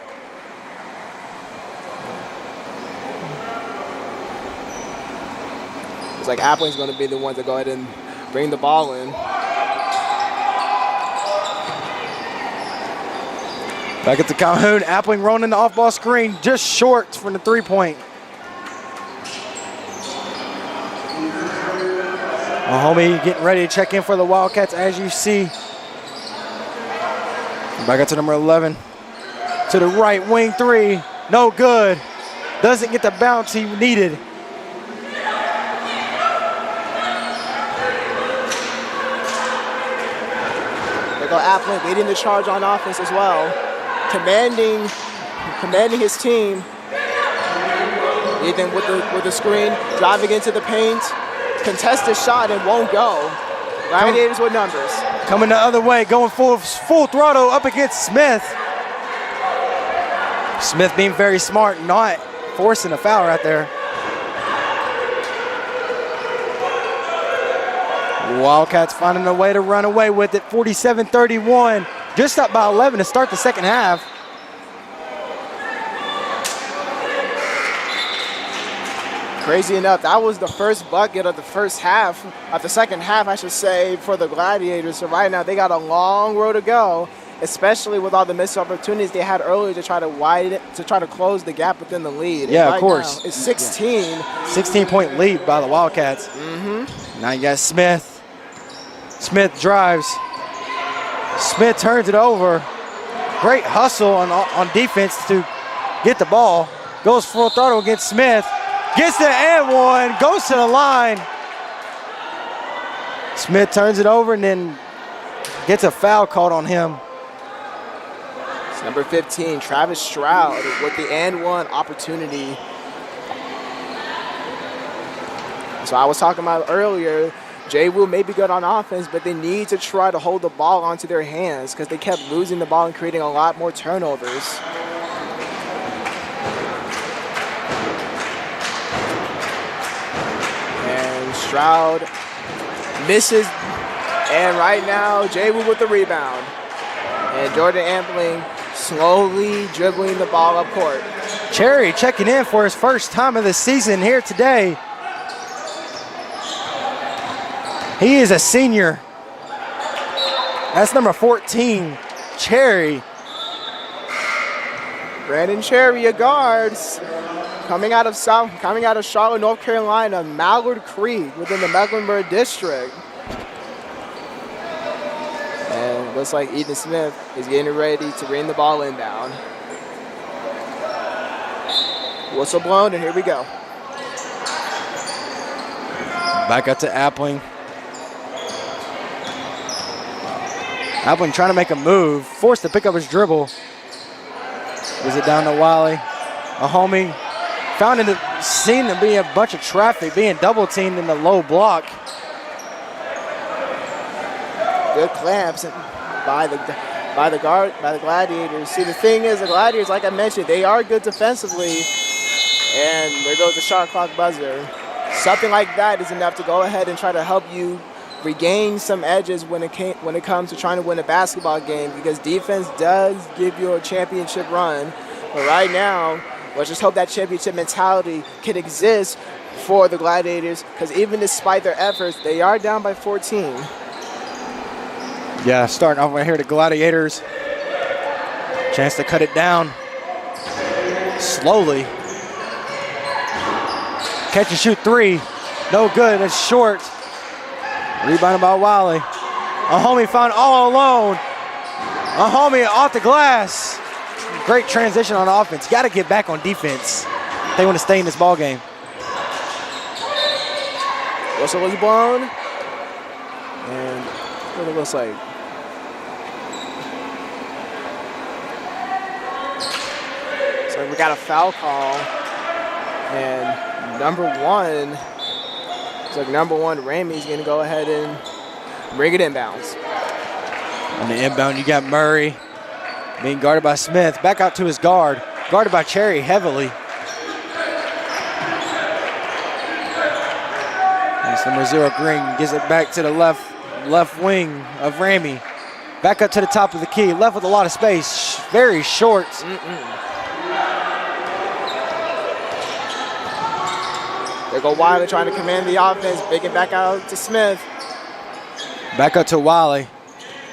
It's like Appling's going to be the one to go ahead and bring the ball in. Back at the Calhoun, Appling rolling the off-ball screen, just short from the three-point. Mahomie getting ready to check in for the Wildcats, as you see. Back up to number 11. To the right wing three, no good. Doesn't get the bounce he needed. Appling leading the charge on offense as well, commanding his team. Ethan with the screen, driving into the paint, contested shot and won't go. Gladiators with numbers. Coming the other way, going full throttle up against Smith. Smith being very smart, not forcing a foul right there. Wildcats finding a way to run away with it, 47-31. Just up by 11 to start the second half. Crazy enough, that was the first bucket of the first half, of the second half, I should say, for the Gladiators. So right now, they got a long road to go, especially with all the missed opportunities they had earlier to try to close the gap within the lead. Yeah, right of course. Now, it's 16. Yeah. 16-point lead by the Wildcats. Now you got Smith. Smith drives. Smith turns it over. Great hustle on defense to get the ball. Goes full throttle against Smith. Gets the and one, goes to the line. Smith turns it over and then gets a foul called on him. It's number 15, Travis Stroud, with the and one opportunity. So I was talking about earlier, JWU may be good on offense, but they need to try to hold the ball onto their hands because they kept losing the ball and creating a lot more turnovers. Stroud misses, and right now, JWU with the rebound. And Jordan Ampling slowly dribbling the ball up court. Cherry checking in for his first time of the season here today. He is a senior. That's number 14, Cherry. Brandon Cherry, a guard. Coming out of Charlotte, North Carolina, Mallard Creek within the Mecklenburg District. And looks like Ethan Smith is getting ready to bring the ball inbound. Whistle blown, and here we go. Back up to Appling. Appling trying to make a move, forced to pick up his dribble. Gives it down to Wiley. A homie. Found in the scene to be a bunch of traffic, being double teamed in the low block. Good clamps by the Gladiators. See, the thing is, the Gladiators, like I mentioned, they are good defensively. And there goes the shot clock buzzer. Something like that is enough to go ahead and try to help you regain some edges when it comes to trying to win a basketball game, because defense does give you a championship run. But right now, let's just hope that championship mentality can exist for the Gladiators, because even despite their efforts, they are down by 14. Yeah, starting off right here, the Gladiators. Chance to cut it down slowly. Catch and shoot three. No good, it's short. Rebounded by Wiley. A homie found all alone. A homie off the glass. Great transition on offense. Got to get back on defense if they want to stay in this ball game. Whistle was blown. And what it looks like. So we got a foul call. And number one, Ramey's going to go ahead and bring it inbounds. On the inbound, you got Murray being guarded by Smith. Back out to his guard. Guarded by Cherry heavily. That's number 0, Green. Gives it back to the left wing of Ramey. Back up to the top of the key. Left with a lot of space. Very short. There go Wiley trying to command the offense. Big it back out to Smith. Back up to Wiley.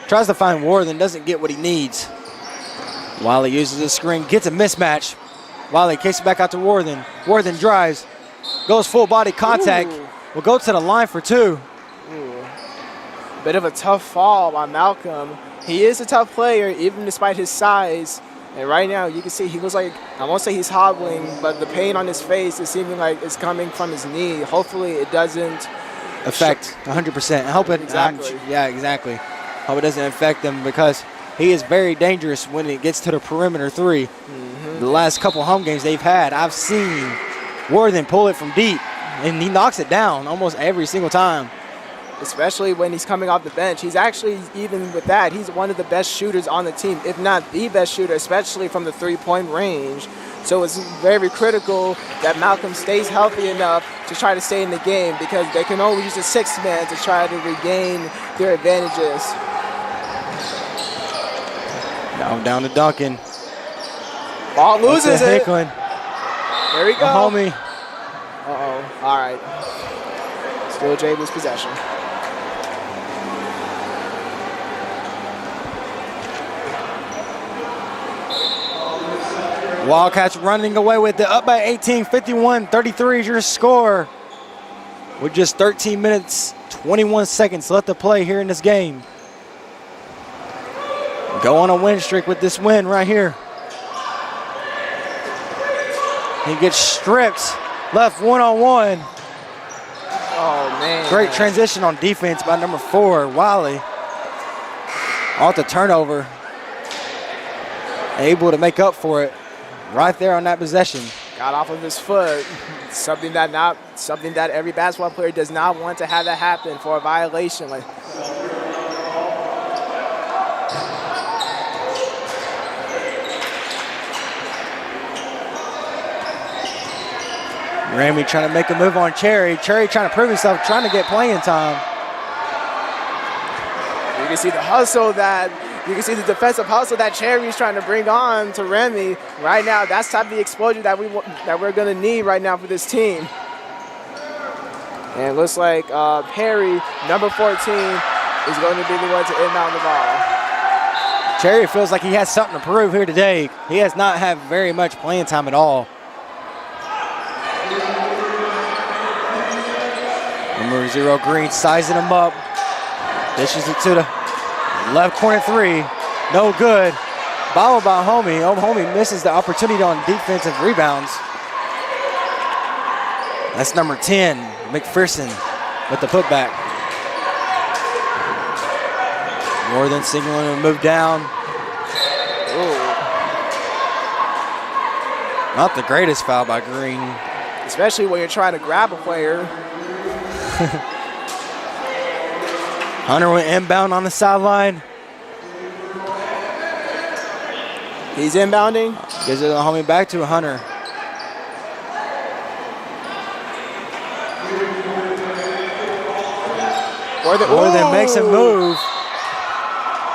Tries to find Worthen. Doesn't get what he needs. Wiley uses the screen. Gets a mismatch. Wiley kicks it back out to Worthen. Worthen drives. Goes full body contact. Ooh. Will go to the line for 2. Bit of a tough fall by Malcolm. He is a tough player, even despite his size. And right now, you can see he looks like, I won't say he's hobbling, but the pain on his face is seeming like it's coming from his knee. Hopefully it doesn't affect 100%. I hope it, exactly. Yeah, exactly. Hope it doesn't affect him, because he is very dangerous when it gets to the perimeter 3. The last couple home games they've had, I've seen Worthen pull it from deep, and he knocks it down almost every single time. Especially when he's coming off the bench. He's actually, even with that, he's one of the best shooters on the team, if not the best shooter, especially from the 3-point range. So it's very critical that Malcolm stays healthy enough to try to stay in the game, because they can only use a 6-man to try to regain their advantages. Now down to Duncan. Ball loses it. Hicklin. There we go. A homie. All right. Still JWU's possession. Wildcats running away with it, up by 18, 51-33 is your score. With just 13 minutes, 21 seconds left to play here in this game. Go on a win streak with this win right here. He gets stripped, left one-on-one. Oh, man. Great transition on defense by number 4, Wiley. Off the turnover. Able to make up for it right there on that possession. Got off of his foot. Something that every basketball player does not want to have that happen for a violation. Like, Ramy trying to make a move on Cherry. Cherry trying to prove himself, trying to get playing time. you can see the hustle that, you can see the defensive hustle that Cherry's trying to bring on to Remy right now. That's type of the exposure that we're going to need right now for this team. And it looks like Perry, number 14, is going to be the one to inbound the ball. Cherry feels like he has something to prove here today. He has not had very much playing time at all. Number 0, Green, sizing him up. Dishes it to the left corner 3. No good. Foul by Homie. Homie misses the opportunity on defensive rebounds. That's number 10, McPherson, with the putback. More than signaling to move down. Ooh. Not the greatest foul by Green. Especially when you're trying to grab a player. Hunter went inbound on the sideline. He's inbounding. Gives it the homie back to Hunter. More than makes him move.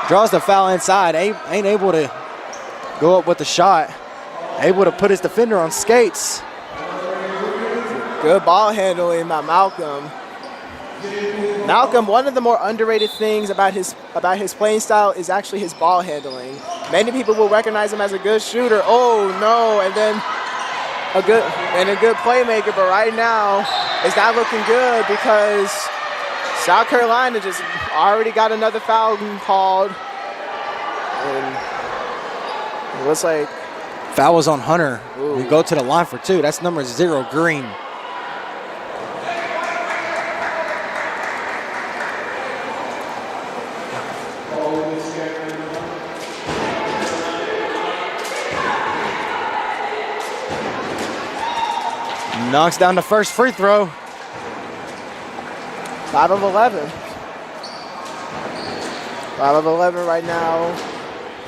Draws the foul inside. Ain't able to go up with the shot. Able to put his defender on skates. Good ball handling by Malcolm. Malcolm, one of the more underrated things about his playing style is actually his ball handling. Many people will recognize him as a good shooter. Oh no, and then a good playmaker, but right now it's not looking good because South Carolina just already got another foul called. And it looks like foul was on Hunter. Ooh. We go to the line for 2. That's number 0, Green. Knocks down the first free throw. 5 of 11. 5 of 11 right now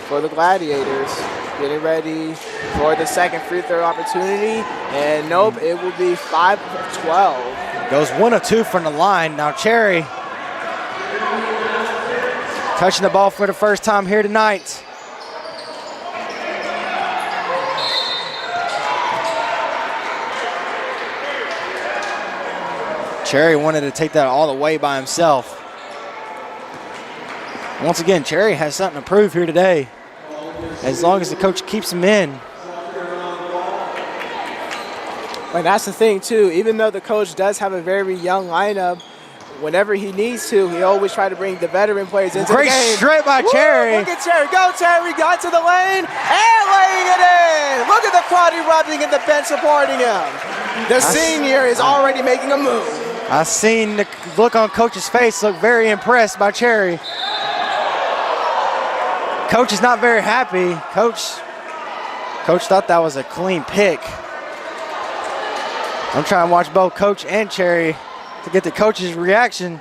for the Gladiators. Getting ready for the second free throw opportunity. And nope, it will be 5 of 12. Goes 1 of 2 from the line. Now Cherry touching the ball for the first time here tonight. Cherry wanted to take that all the way by himself. Once again, Cherry has something to prove here today, as long as the coach keeps him in. And that's the thing, too. Even though the coach does have a very young lineup, whenever he needs to, he always try to bring the veteran players into the game. Great straight by Cherry. Look at Cherry. Go, Cherry. Got to the lane and laying it in. Look at the crowd erupting and the bench supporting him. The senior is already making a move. I seen the look on Coach's face, look very impressed by Cherry. Coach is not very happy. Coach thought that was a clean pick. I'm trying to watch both Coach and Cherry to get the coach's reaction.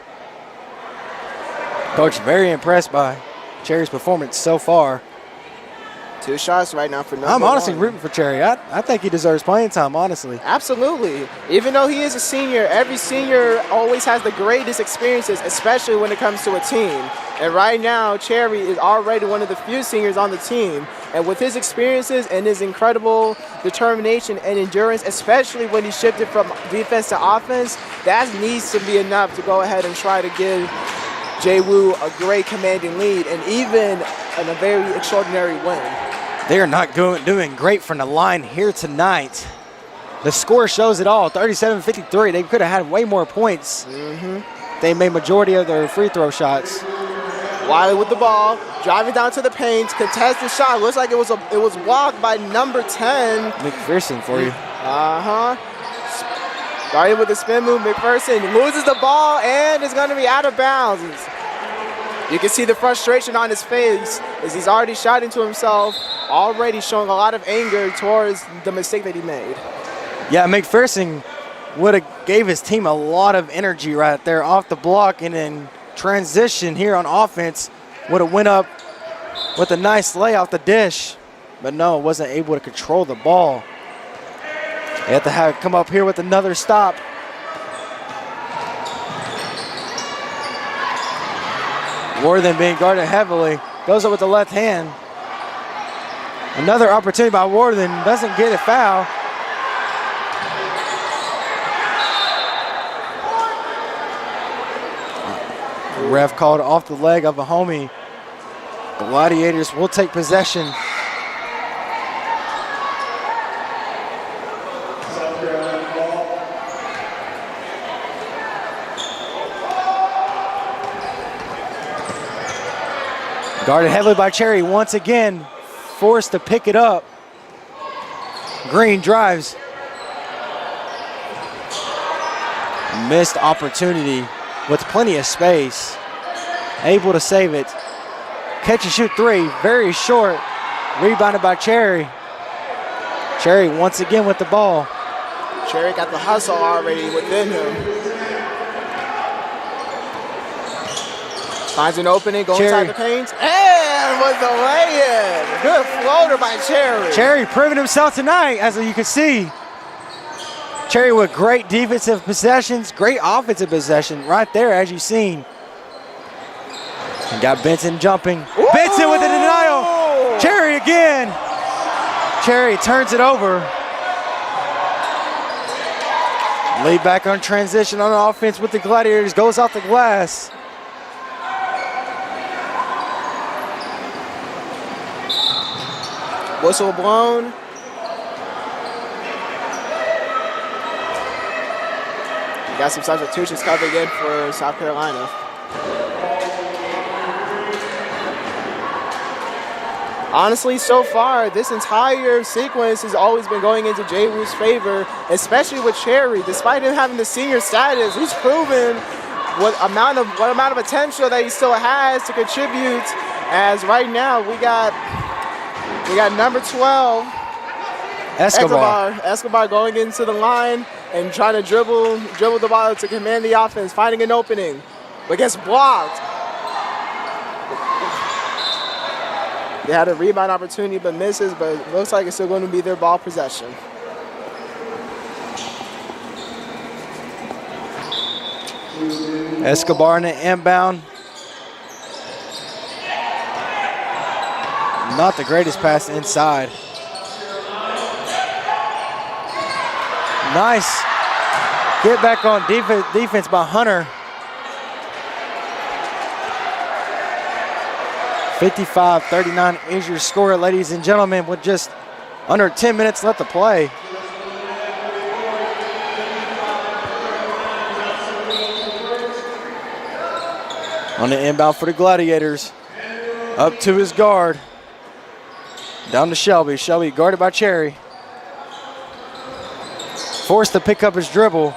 Coach very impressed by Cherry's performance so far. 2 shots right now for number I'm honestly 1. rooting for Cherry. I think he deserves playing time, honestly. Absolutely. Even though he is a senior, every senior always has the greatest experiences, especially when it comes to a team. And right now, Cherry is already one of the few seniors on the team And with his experiences and his incredible determination and endurance, especially when he shifted from defense to offense, that needs to be enough to go ahead and try to give JWU a great commanding lead and even a very extraordinary win. They are not doing great from the line here tonight. The score shows it all, 37-53. They could have had way more points. They made majority of their free throw shots. Wiley with the ball, driving down to the paint, contested shot. Looks like it was blocked by number 10. McPherson for you. Guarding with the spin move, McPherson loses the ball and is going to be out of bounds. You can see the frustration on his face as he's already shouting to himself, already showing a lot of anger towards the mistake that he made. Yeah, McPherson would have gave his team a lot of energy right there off the block, and then transition here on offense would have went up with a nice lay off the dish, but no, wasn't able to control the ball. They have to have come up here with another stop. Warden being guarded heavily, goes up with the left hand. Another opportunity by Warden, doesn't get a foul. Ref called off the leg of a homie. Gladiators will take possession. Guarded heavily by Cherry once again, forced to pick it up. Green drives. Missed opportunity with plenty of space. Able to save it. Catch and shoot three, very short. Rebounded by Cherry. Cherry once again with the ball. Cherry got the hustle already within him. Finds an opening, goes inside the paint, and with the lay-in. Good floater by Cherry. Cherry proving himself tonight, as you can see. Cherry with great defensive possessions, great offensive possession right there, as you've seen. And got Benson jumping. Ooh! Benson with the denial. Cherry again. Cherry turns it over. Laid back on transition on offense with the Gladiators, goes off the glass. Whistle blown. We got some substitutions coming in for South Carolina. Honestly, so far, this entire sequence has always been going into JWU's favor, especially with Cherry. Despite him having the senior status, he's proven what amount of potential that he still has to contribute. As right now, we got number 12, Escobar going into the line and trying to dribble the ball to command the offense, finding an opening, but gets blocked. They had a rebound opportunity but misses, but it looks like it's still going to be their ball possession. Escobar in the inbound. Not the greatest pass inside. Nice get back on defense by Hunter. 55-39 is your score, ladies and gentlemen, with just under 10 minutes left to play. On the inbound for the Gladiators. Up to his guard. Down to Shelby. Shelby guarded by Cherry. Forced to pick up his dribble.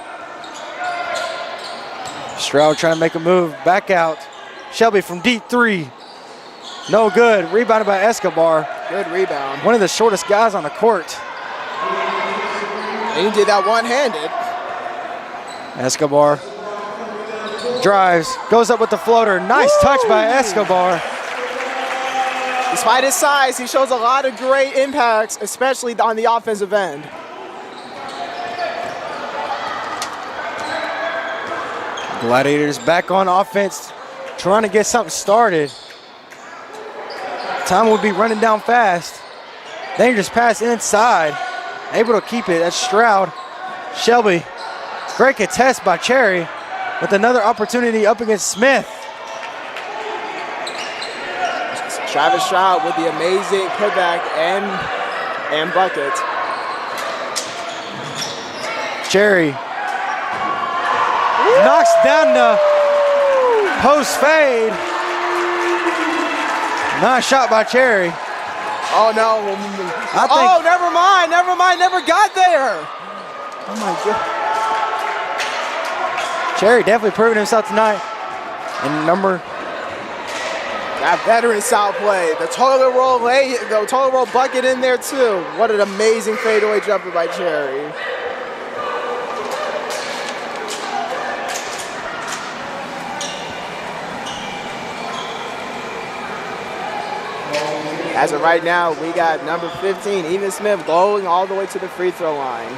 Stroud trying to make a move. Back out. Shelby from deep three. No good. Rebounded by Escobar. Good rebound. One of the shortest guys on the court. And he did that one-handed. Escobar drives. Goes up with the floater. Nice touch by Escobar. Despite his size, he shows a lot of great impacts, especially on the offensive end. Gladiators back on offense, trying to get something started. Time will be running down fast. Dangerous pass inside. Able to keep it. That's Stroud. Shelby. Great contest by Cherry with another opportunity up against Smith. Travis Stroud with the amazing putback and bucket. Cherry knocks down the post fade. Nice shot by Cherry. Oh no. Never mind. Never got there. Oh my God. Cherry definitely proving himself tonight. And that veteran style play. The toilet roll bucket in there too. What an amazing fadeaway jumper by Cherry. As of right now, we got number 15, Ethan Smith, going all the way to the free throw line.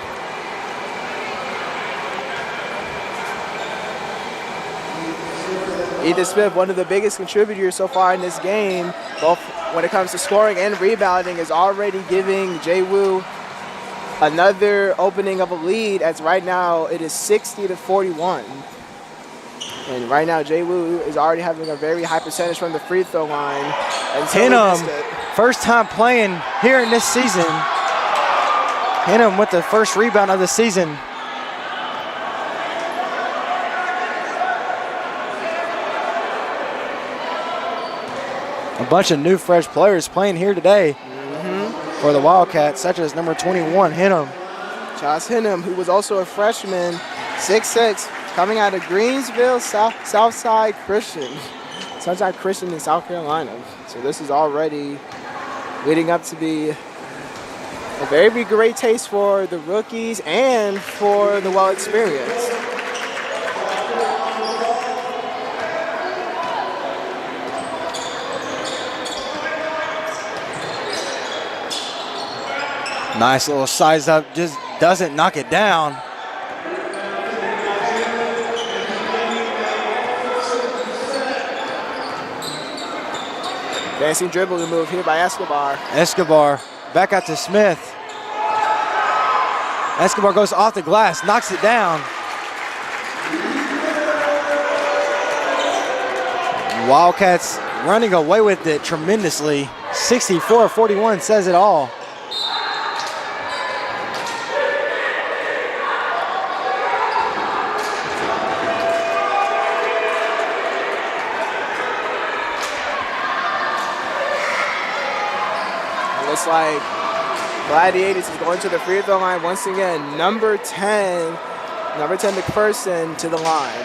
Ethan Smith, one of the biggest contributors so far in this game, both when it comes to scoring and rebounding, is already giving JWU another opening of a lead, as right now it is 60-41. And right now, JWU is already having a very high percentage from the free throw line. Hinham, first time playing here in this season. Hinham with the first rebound of the season. A bunch of new fresh players playing here today for the Wildcats, such as number 21, Hinham. Josh Hinham, who was also a freshman, 6'6", coming out of Greensville, Southside Christian. Southside Christian in South Carolina. So this is already leading up to be a very great taste for the rookies and for the well-experienced. Nice little size up, just doesn't knock it down. Fancy dribbling move here by Escobar. Escobar back out to Smith. Escobar goes off the glass, knocks it down. Wildcats running away with it tremendously. 64-41 says it all. Looks like Gladiators is going to the free throw line once again. Number 10 McPherson to the line.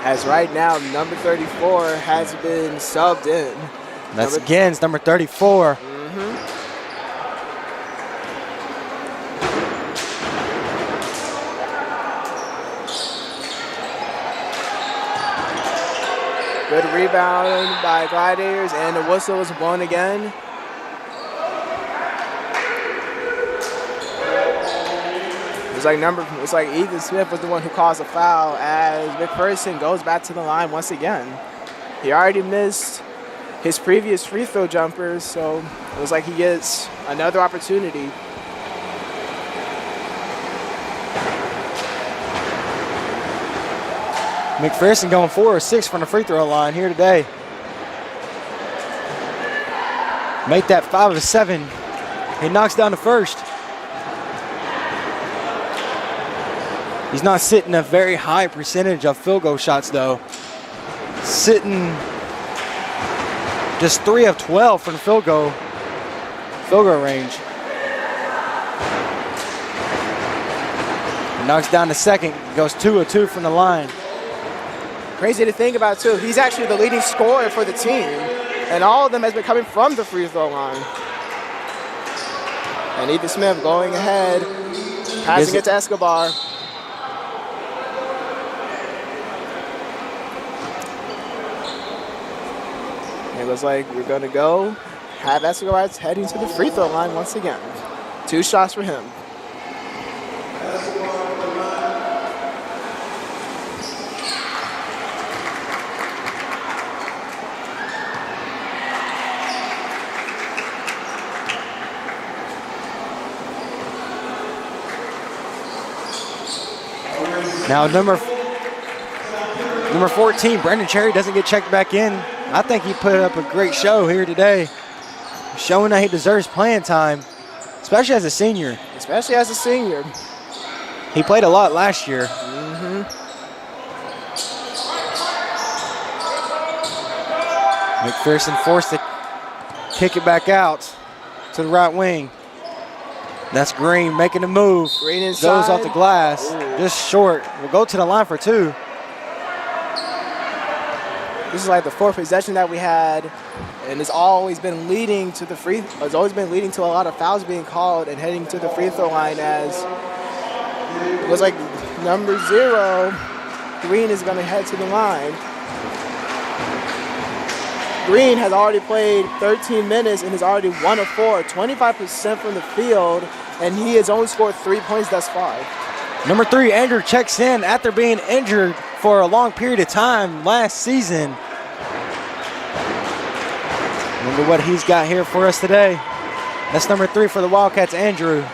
As right now, number 34 has been subbed in. That's Gens, number 34. Good rebound by Gladiators, and the whistle is blown again. It's like Ethan Smith was the one who caused a foul, as McPherson goes back to the line once again. He already missed his previous free throw jumpers, so it was like he gets another opportunity. McPherson going 4 or 6 from the free throw line here today. Make that 5 of 7. He knocks down the first. He's not sitting a very high percentage of field goal shots though. Sitting just 3 of 12 from the field goal range. He knocks down the second, goes 2 of 2 from the line. Crazy to think about too, he's actually the leading scorer for the team, and all of them has been coming from the free throw line. And Ethan Smith going ahead, passing it to Escobar. It looks like we're gonna go have Escobar heading to the free throw line once again. 2 shots for him. Now number 14, Brandon Cherry, doesn't get checked back in. I think he put up a great show here today, showing that he deserves playing time, especially as a senior. Especially as a senior. He played a lot last year. McPherson forced to kick it back out to the right wing. That's Green making a move. Green inside. Goes off the glass, just short. Will go to the line for 2. This is like the 4th possession that we had, and it's always been leading to it's always been leading to a lot of fouls being called and heading to the free throw line, as it was like number 0, Green is going to head to the line. Green has already played 13 minutes and is already 1 of 4, 25% from the field, and he has only scored 3 points thus far. Number 3, Andrew checks in after being injured for a long period of time last season. Wonder what he's got here for us today. That's number 3 for the Wildcats, Andrew.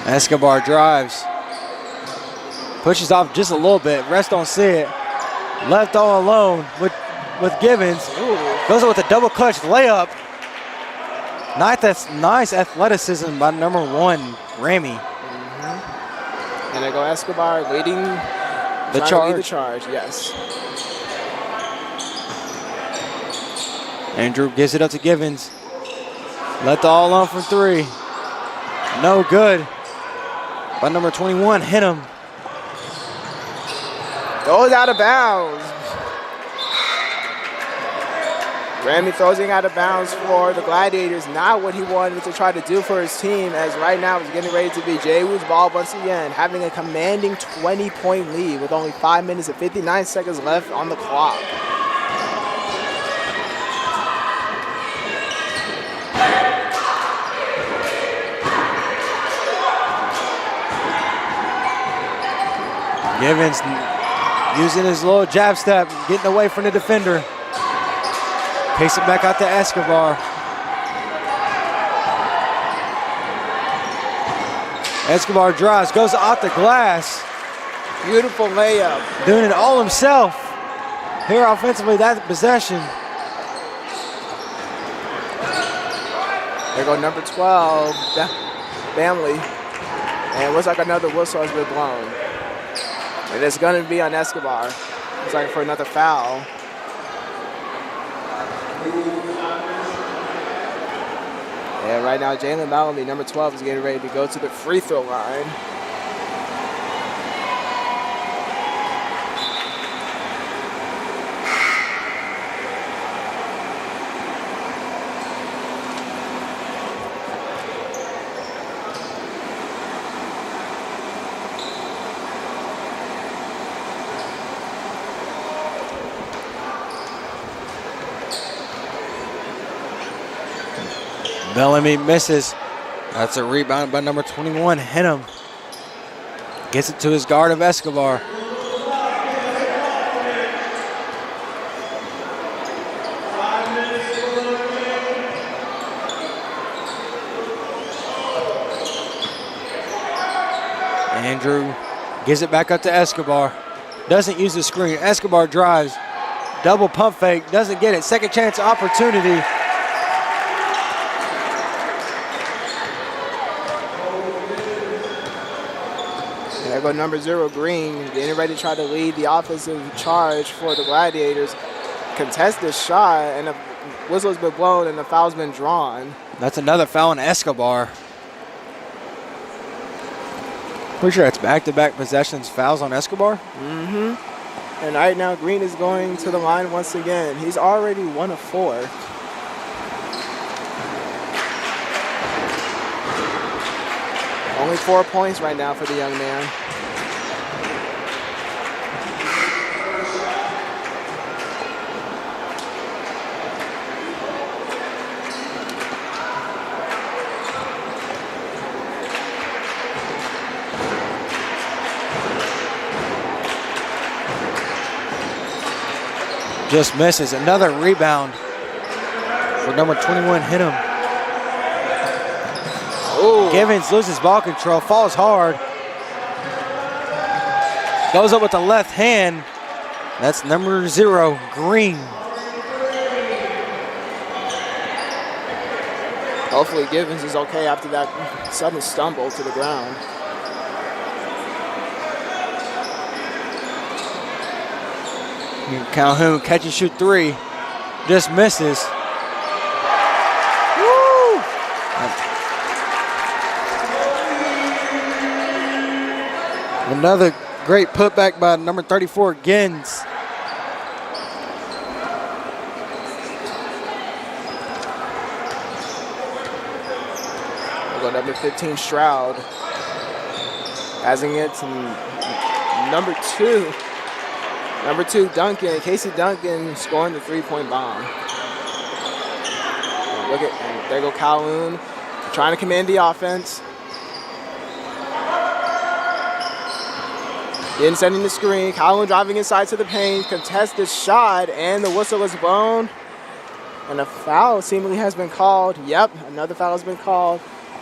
Escobar drives. Pushes off just a little bit. Refs don't see it. Left all alone with Givens. Goes with a double clutch layup. Nice athleticism by number 1, Remy. And they go Escobar leading the charge. Lead the charge, yes. Andrew gives it up to Givens. Let the all alone from 3. No good. By number 21, hit him. Goes out of bounds. Remy throws it out of bounds for the Gladiators. Not what he wanted to try to do for his team, as right now it's getting ready to be JWU's ball once again, having a commanding 20-point lead with only 5 minutes and 59 seconds left on the clock. Givens using his little jab step, getting away from the defender. Takes it back out to Escobar. Escobar drives, goes off the glass. Beautiful layup. Doing it all himself. Here offensively, that possession. There go number 12, Bamley. And it looks like another whistle has been blown. And it's going to be on Escobar. Looks like for another foul. And right now, Jalen Bellamy, number 12, is getting ready to go to the free throw line. Bellamy misses. That's a rebound by number 21, Henham. Gets it to his guard of Escobar. Andrew gives it back up to Escobar. Doesn't use the screen. Escobar drives. Double pump fake. Doesn't get it. Second chance opportunity. There go number 0, Green, getting ready to try to lead the offensive charge for the Gladiators. Contested shot, and the whistle's been blown and the foul's been drawn. That's another foul on Escobar. Pretty sure it's back-to-back possessions fouls on Escobar. Mm-hmm. And right now, Green is going to the line once again. He's already 1 of 4. Only 4 points right now for the young man. Just misses. Another rebound for number 21, hit him. Ooh. Givens loses ball control, falls hard. Goes up with the left hand. That's number 0, Green. Hopefully Givens is okay after that sudden stumble to the ground. Calhoun catch and shoot 3. Just misses. Woo! Another great putback by number 34, Gens. We'll go number 15, Stroud. Passing it to number 2. Number 2, Duncan. Casey Duncan scoring the 3-point bomb. Look at, and there go Calhoun trying to command the offense. Sending the screen. Calhoun driving inside to the paint. Contested shot, and the whistle is blown. And a foul seemingly has been called. Yep, another foul has been called.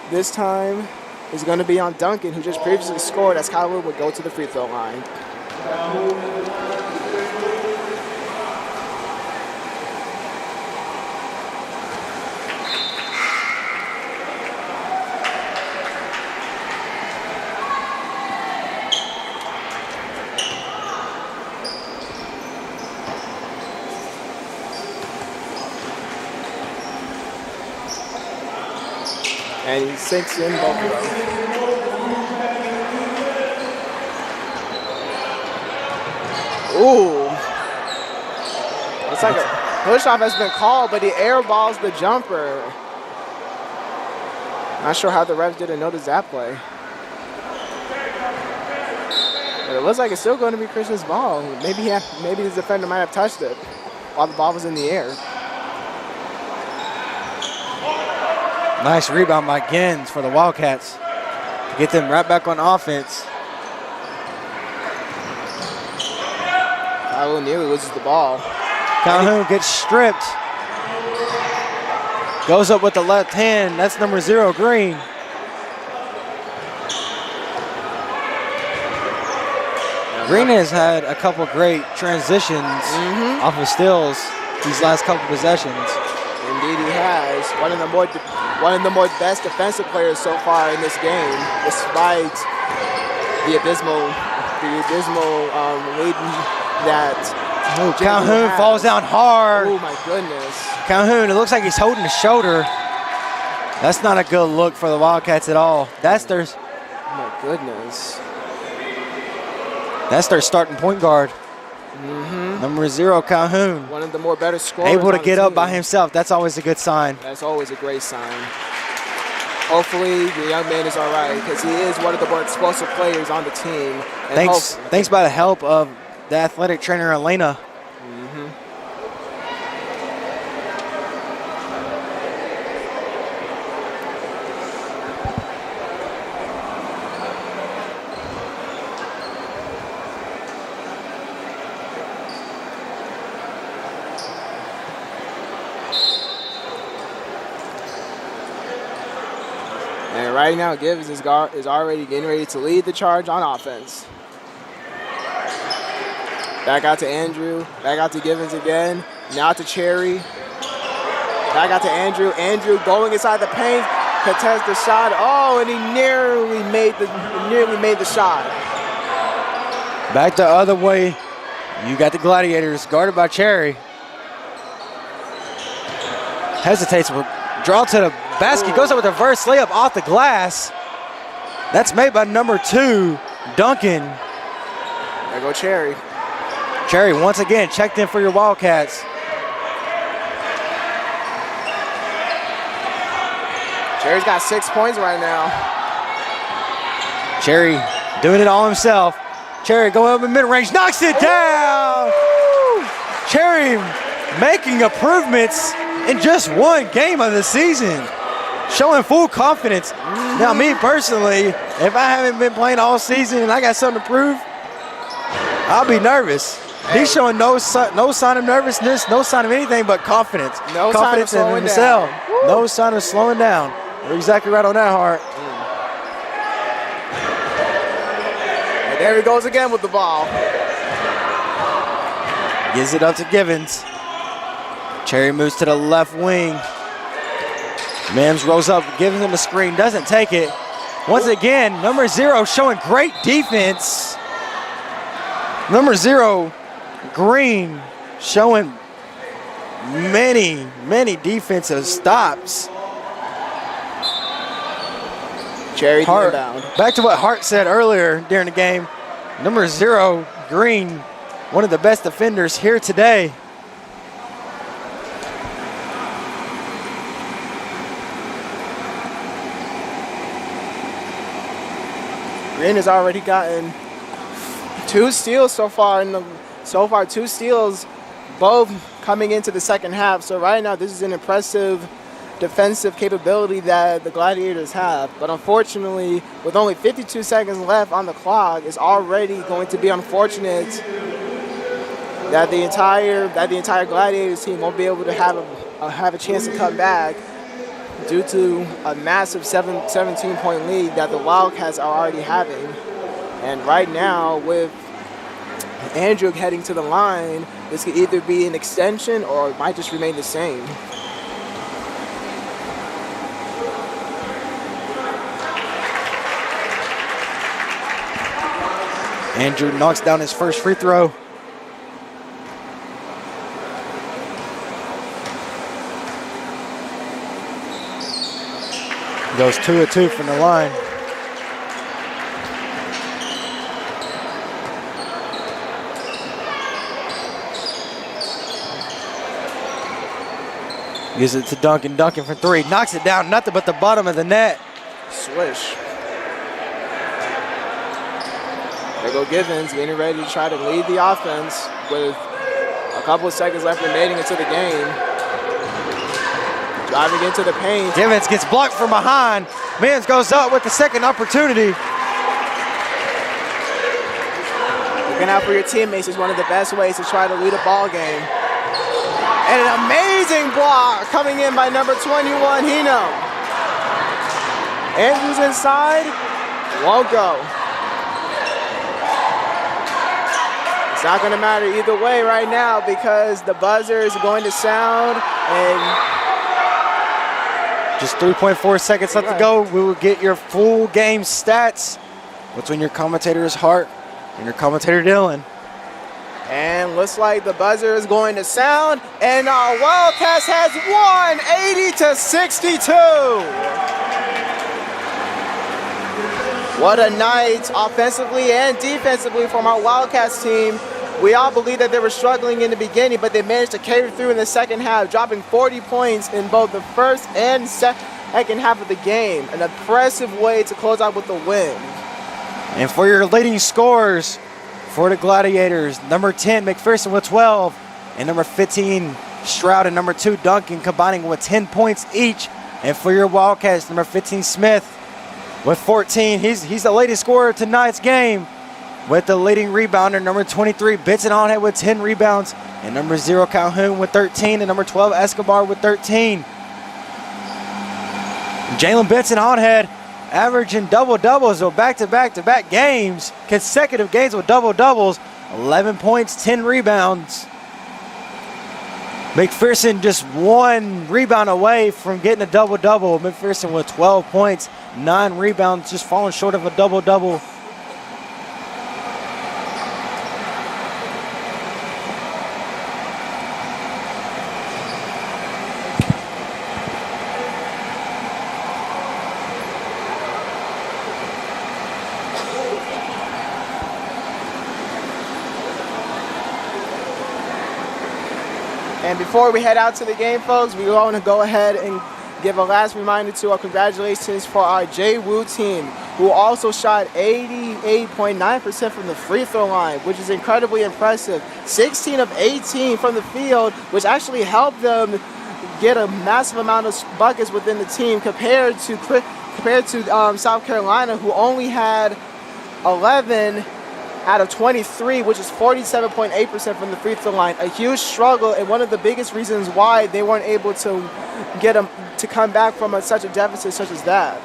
This time is going to be on Duncan, who just previously scored, as Calhoun would go to the free throw line. And he sinks in both of them. Ooh. Looks like a push-off has been called, but he airballs the jumper. Not sure how the refs didn't notice that play. But it looks like it's still going to be Christian's ball. Maybe the defender might have touched it while the ball was in the air. Nice rebound by Gens for the Wildcats to get them right back on offense. Calhoun nearly loses the ball. Calhoun gets stripped. Goes up with the left hand. That's number 0, Green. Green has had a couple great transitions off of steals these last couple possessions. Indeed, he has. One of the more best defensive players so far in this game, despite the abysmal lead that Calhoun falls down hard. Oh my goodness. Calhoun, it looks like he's holding the shoulder. That's not a good look for the Wildcats at all. That's their Oh my goodness. That's their starting point guard. Number 0, Calhoun. One of the more better scorers. Able to on get the up team. by himself. That's always a good sign. That's always a great sign. Hopefully the young man is all right, because he is one of the more explosive players on the team. And Thanks by the help of the athletic trainer, Elena. And right now, Gibbs is already getting ready to lead the charge on offense. Back out to Andrew. Back out to Givens again. Now to Cherry. Back out to Andrew. Andrew going inside the paint. Contests the shot. Oh, and he nearly made the shot. Back the other way. You got the Gladiators guarded by Cherry. Hesitates. Draw to the basket. Goes up with a reverse layup off the glass. That's made by number 2, Duncan. There go Cherry. Cherry once again checked in for your Wildcats. Cherry's got 6 points right now. Cherry doing it all himself. Cherry going up in mid-range, knocks it down. Cherry making improvements in just one game of the season, showing full confidence. Now, me personally, if I haven't been playing all season and I got something to prove, I'll be nervous. He's showing no sign of nervousness, no sign of anything but confidence. No confidence sign of in slowing himself. down. No sign of slowing down. You're exactly right on that, Hart. And there he goes again with the ball. Gives it up to Givens. Cherry moves to the left wing. Mims rolls up, gives him a screen, doesn't take it. Once again, number 0 showing great defense. Number 0, Green, showing many defensive stops. Cherry Hart, down. back to what Hart said earlier during the game. Number 0, Green, one of the best defenders here today. Green has already gotten 2 steals so far. Two steals, both coming into the second half. So right now, this is an impressive defensive capability that the Gladiators have. But unfortunately, with only 52 seconds left on the clock, it's already going to be unfortunate that the entire Gladiators team won't be able to have a chance to come back due to a massive 17-point lead that the Wildcats are already having. And right now, with Andrew heading to the line, this could either be an extension or it might just remain the same. Andrew knocks down his first free throw. Goes 2 of 2 from the line. Gives it to Duncan. Duncan for 3. Knocks it down. Nothing but the bottom of the net. Swish. There go Givens, getting ready to try to lead the offense with a couple of seconds left remaining into the game. Driving into the paint. Givens gets blocked from behind. Mans goes up with the second opportunity. Looking out for your teammates is one of the best ways to try to lead a ball game. And an amazing block coming in by number 21, Hino. Andrews inside, won't go. It's not going to matter either way right now because the buzzer is going to sound and just 3.4 seconds left to go. We will get your full game stats between your commentator's Hart and your commentator Dylan. And looks like the buzzer is going to sound, and our Wildcats has won 80-62. What a night offensively and defensively from our Wildcats team. We all believe that they were struggling in the beginning, but they managed to carry through in the second half, dropping 40 points in both the first and second half of the game. An impressive way to close out with the win. And for your leading scorers for the Gladiators, number 10, McPherson with 12, and number 15, Stroud, and number 2, Duncan, combining with 10 points each. And for your Wildcats, number 15, Smith with 14. He's the leading scorer of tonight's game. With the leading rebounder, number 23, Benson Onhead with 10 rebounds, and number 0, Calhoun with 13, and number 12, Escobar with 13. Jalen Benson Onhead averaging double-doubles or back-to-back-to-back games, consecutive games with double-doubles, 11 points, 10 rebounds. McPherson just 1 rebound away from getting a double-double. McPherson with 12 points, 9 rebounds, just falling short of a double-double. And before we head out to the game, folks, we want to go ahead and give a last reminder to our congratulations for our JWU team, who also shot 88.9% from the free throw line, which is incredibly impressive. 16 of 18 from the field, which actually helped them get a massive amount of buckets within the team compared to South Carolina, who only had 11 out of 23, which is 47.8% from the free throw line. A huge struggle, and one of the biggest reasons why they weren't able to get them to come back from such a deficit such as that.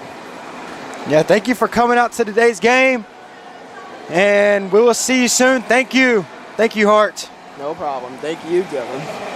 Yeah, thank you for coming out to today's game, and we will see you soon. Thank you. Thank you, Hart. No problem. Thank you, Dylan.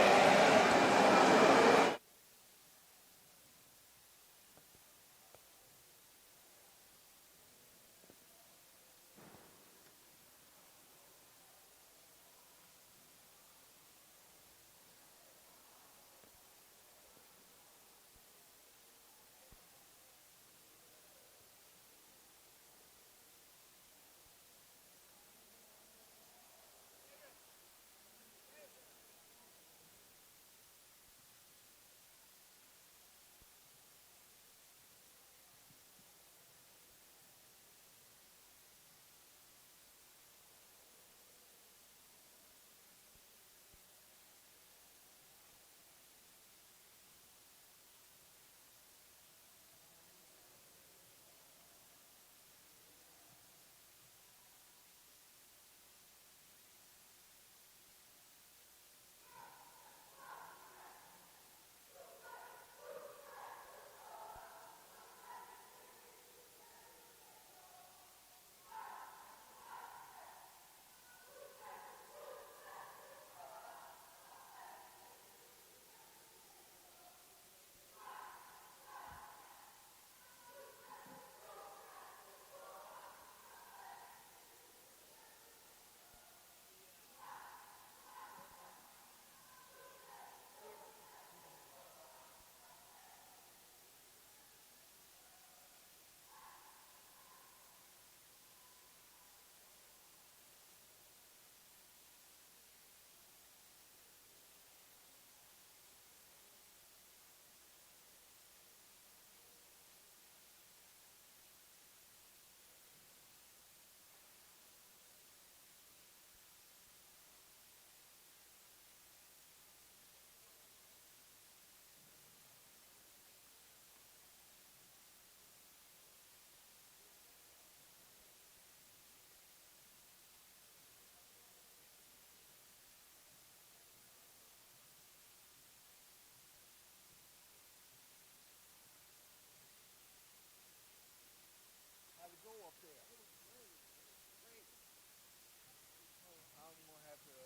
I'm gonna have to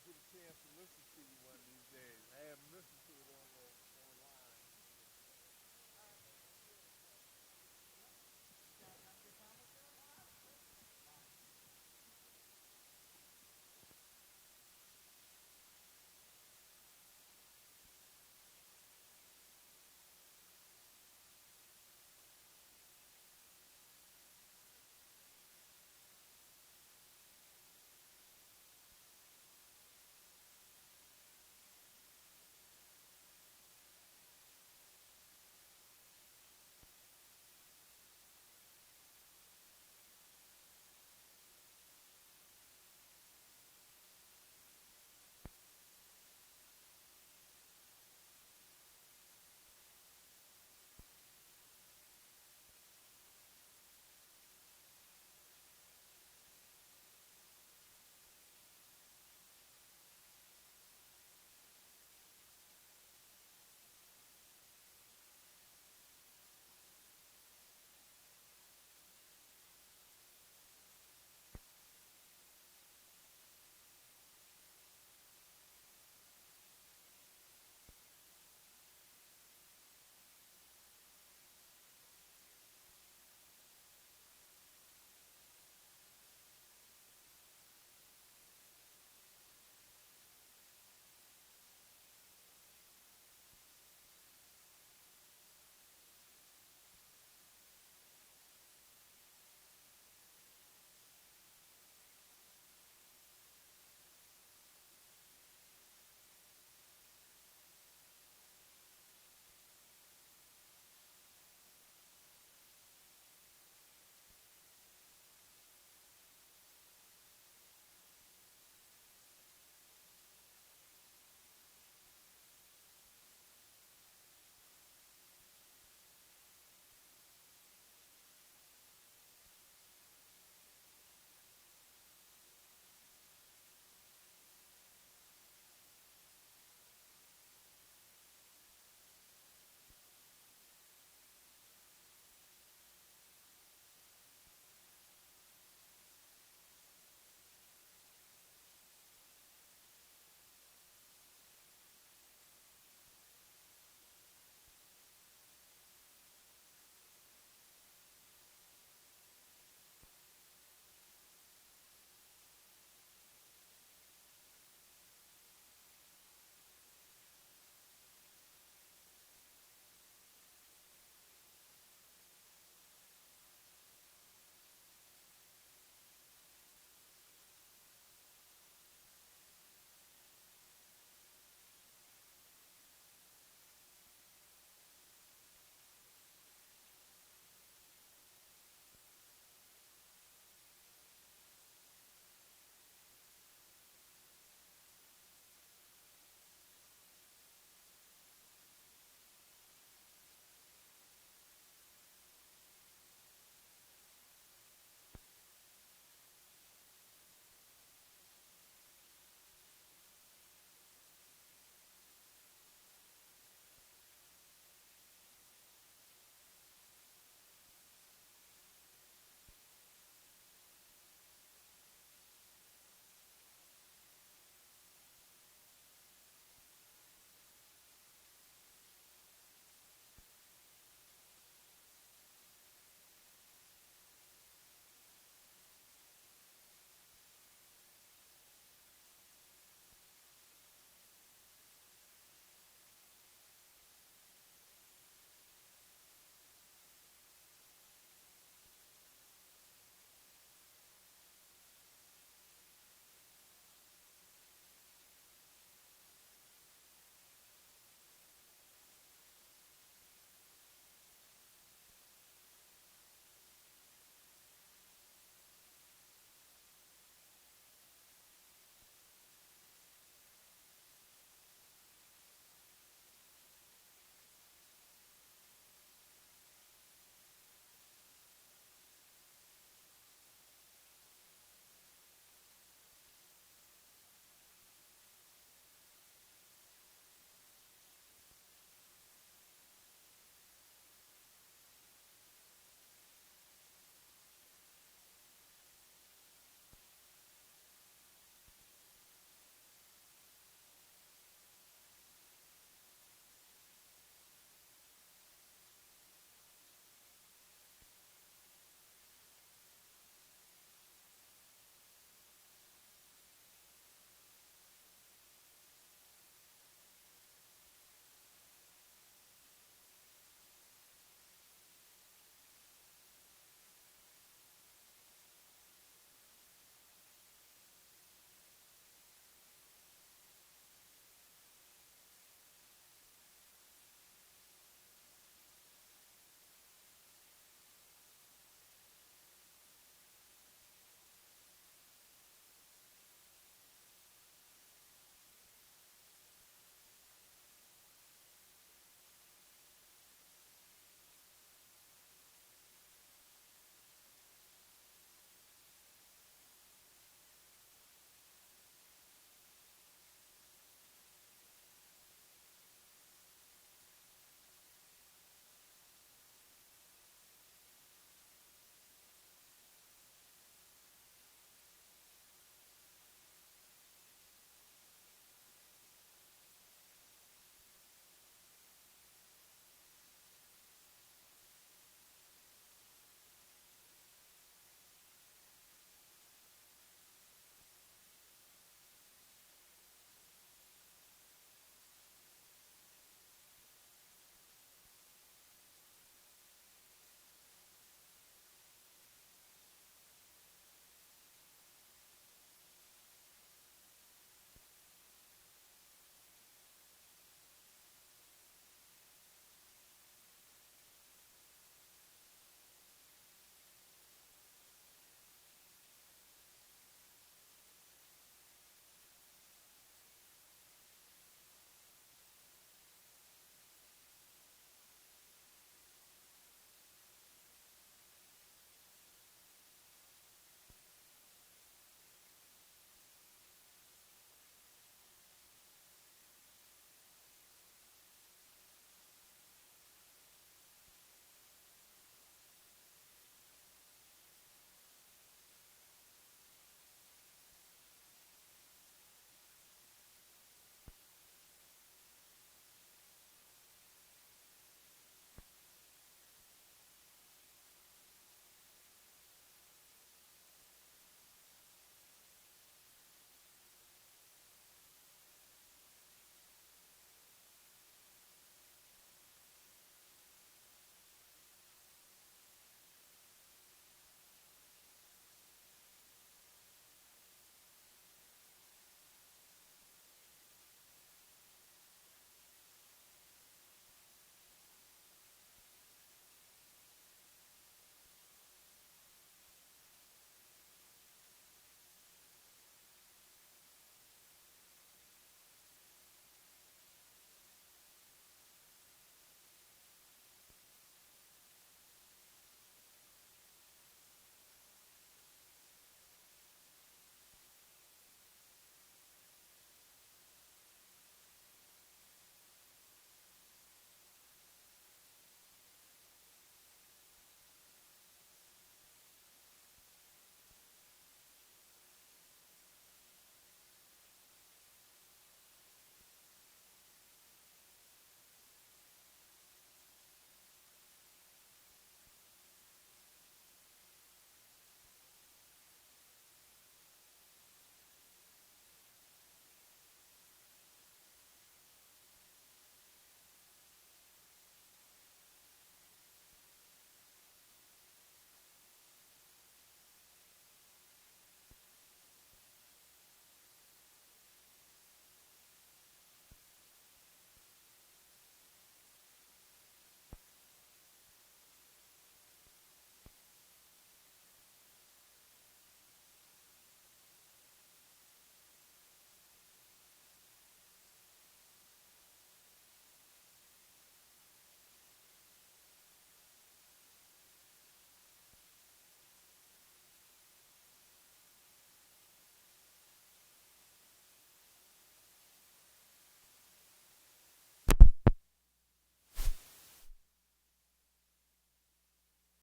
get a chance to listen to you one of these days.